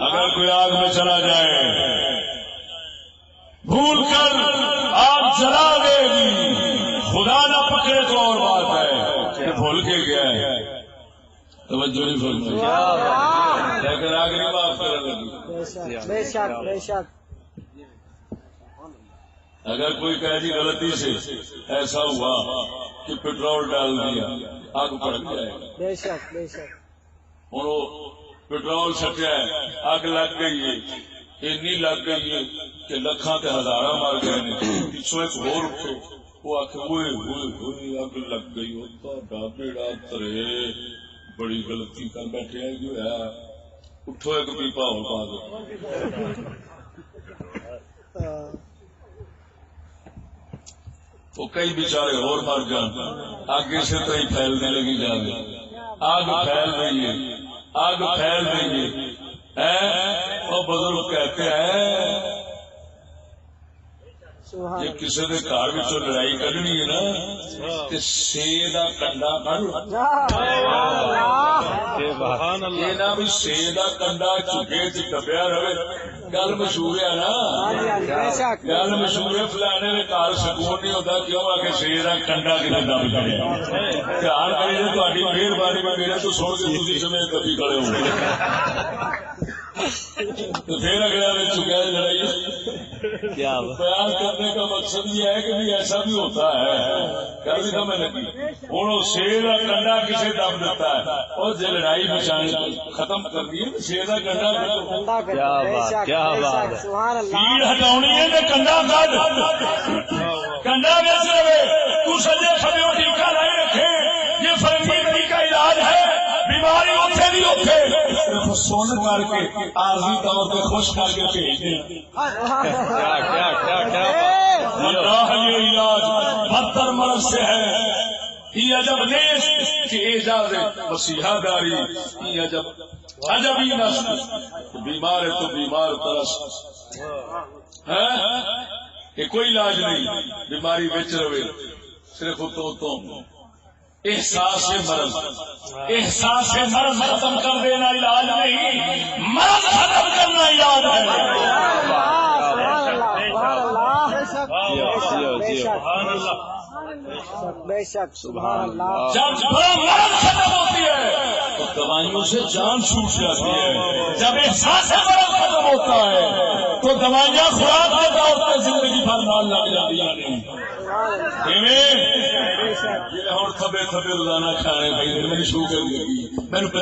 اگر کوئی آگ میں چلا جائے بھول کر آگ جلا دے گی خدا نہ پکڑے تو اور بات ہے کہ بھول کے گیا ہے توجہ نہیں بھولتی لیکن آگ نہیں معاف کرنے لگی اگر کوئی کہہ دی غلطی سے ایسا ہوا کہ پیٹرول ڈال دیا آگ بڑھ جائے گا پیٹرول سٹیا ہے آگ لگ گئی ہے اینی لگ گئی ہے کہ لکھاں تے ہزاراں مر گئے نے پچھوں ایک ہور اٹھے وہ آخر ہوئے اگ لگ گئی ہوتا بیڑا ترے بڑی غلطی کر بیٹھے ہیں جو ہے اٹھو ایک پیپا ہو پا دو وہ کئی بیچارے اور مر جان آگ اسی طرح پھیلنے لگی جانے آگ پھیل رہی ہے آگ پھیل رہی ہے وہ بزرگ کہتے ہیں جی کسی نے گھر لڑائی کرنی ہے نا کہ سی کا کنڈا کر سی کا کنڈا چکے دبیا رہے گل مشہور ہے نا گل مشہور ہے فلانے کے گھر سکون نہیں ہوتا کیوں آ کے سی کا کنڈا کتنے دب جائے خیال کریے تاری مہربانی میں میرے تو سن کے تھی سمے کبھی کھڑے ہو تو پھر اگلا نے چکا ہے لڑائی. بیان کرنے کا مقصد یہ ہے کہ بھی ایسا بھی ہوتا ہے. کر بھی سمجھ لگی ہوں شیر کا کنڈا کسے دب دیتا ہے اور جب لڑائی بچانے ختم کر دی شیر کا کنڈا پیڑ ہٹاؤنی ہے تو کنڈا کنڈا بیچ رہے تو سجے کھڑے ٹیکا لائی رکھے. یہ فرنگی کا علاج ہے. بیماری اتنے بھی اتنے سن کر کے عارضی طور پہ خوش کر کے بھیج دیں. یہ علاج بدتر مرض سے ہے. یہ جب نیش کی ایجاد مسیحا داری یہ جب عجبی نسل بیمار ہے تو بیمار ترس یہ کوئی علاج نہیں. بیماری بیچ رہے صرف تو احساس مرض ختم کر دینا علاج نہیں. مرض ختم کرنا علاج ہے. بے شک سبحان اللہ. جب مرض ختم ہوتی ہے تو دوائیوں سے جان چھوٹ جاتی ہے. جب احساس مرض ختم ہوتا ہے تو دوائیاں خوراک کے طور پر زندگی بھر نال لگ جاتی ہیں. ہوں تھبے تھبے روزانہ کھانے پہ میری شو کر لگی میرے پہ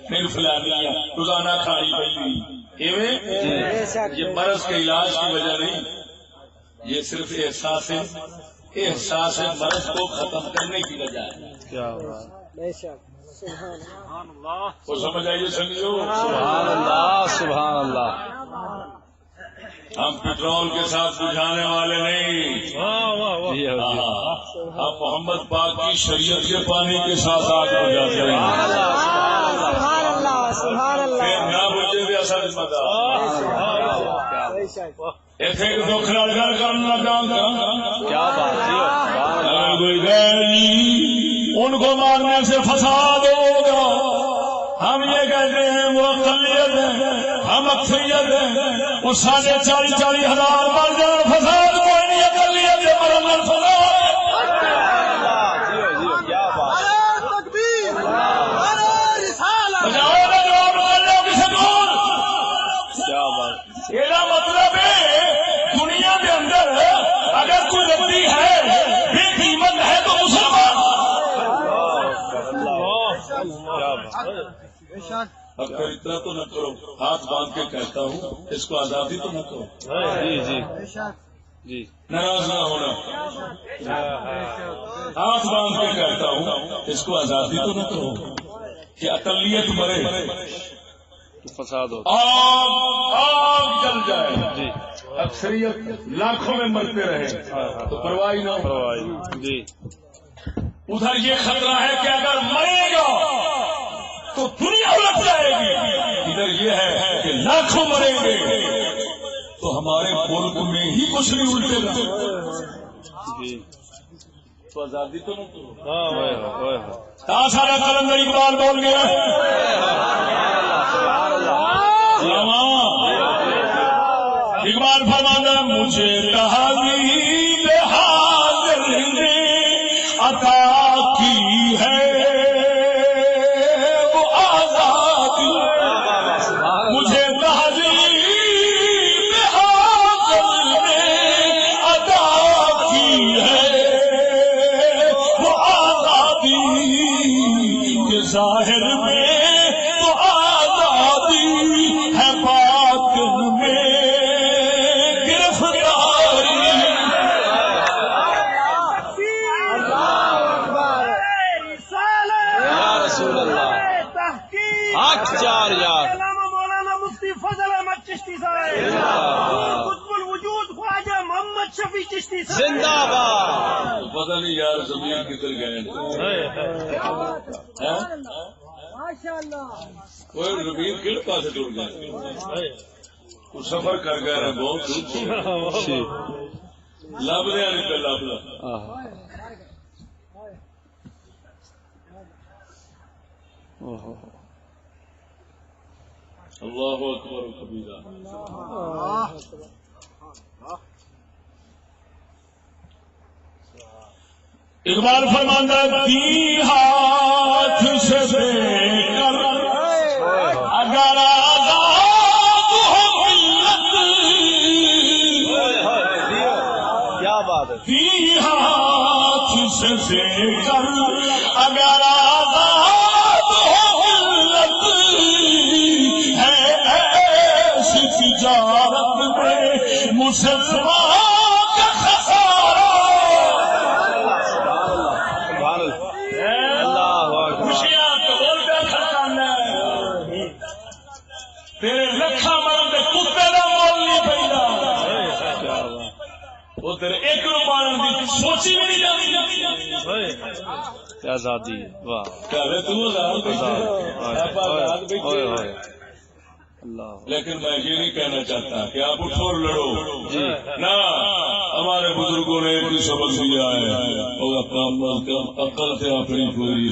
میرے فلانی روزانہ کھانی پہ. یہ مرض کے علاج کی وجہ نہیں. یہ صرف احساس مرض کو ختم کرنے کی وجہ ہے. وہ سمجھ آئیے سمجھو. سبحان اللہ سبحان اللہ. ہم پیٹرول کے ساتھ بجھانے والے نہیں. ہم محمد پاک کی شریعت کے پانی کے ساتھ آگ بجھاتے ہیں. نہ بجھے بھی اثر ایسے دکھ گھر کرنا کیا بات. ان کو مارنے سے فساد ہوگا. ہم یہ کہتے ہیں وہ اقلیت ہے ہم اکثریت ہیں. وہ 40,000 مر جان فساد کوئی نہیں. اقلیت ہے مرن فساد. یہ مطلب ہے دنیا کے اندر اگر کوئی ربی ہے بے قیمت ہے تو مسلمان. اگر اتنا تو نہ کرو. ہاتھ باندھ کے کہتا ہوں اس کو آزادی تو نہ کرو. جی ناراض نہ ہونا. ہاتھ باندھ کے کہتا ہوں اس کو آزادی تو نہ کرو کہ اقلیت مرے فساد ہو آگ جل جائے. جی اکثریت لاکھوں میں مرتے رہے تو پرواہی نہ ہو. جی ادھر یہ خطرہ ہے کہ اگر مرے گا تو دنیا الٹ جائے گی. ادھر یہ ہے کہ لاکھوں مریں گے تو ہمارے ملک میں ہی کچھ نہیں الٹے گا. جی تو آزادی تو نہ سارا قلندر اقبال بول گیا. اقبال فرمانا مجھے تحویل حاضر نے عطا کی ہے وہ آزادی. مجھے تحویل حاضر نے عطا کی ہے وہ آزادی. کہ ظاہر میں تو آزادی ہے باطن میں مولانا مفتی فضل احمد چشتی صاحب قطب الوجود خواجہ محمد شفیع چشتی صاحب زندہ باد. پتہ نہیں یار زمین کدھر گئے. کوئی زمین کس پاس ٹوٹ گئے. سفر کر گئے بہت لب رہا نہیں پہ لب رہا. اللہ اکبر و کبیرہ. اقبال فرماتا ہے ہاتھ سے دے کر اگر آزاد ہاتھ سے دے کر اگر آزاد ہو ملت ہے ایسی تجارت میں مسلمان کا خسارہ. خوشیاں تو بول پہ خزانہ تیرے لکھا مرد کتے کا مول نہیں پہنتا. وہ تیرے ایک روپان کی سوچی بھی نہیں جاتی. آزادی واہ لیکن میں یہ نہیں کہنا چاہتا کہ آپ اٹھو اور لڑو نہ. ہمارے بزرگوں نے بھی سبق دیا ہے اور عقل سے اپنی پوری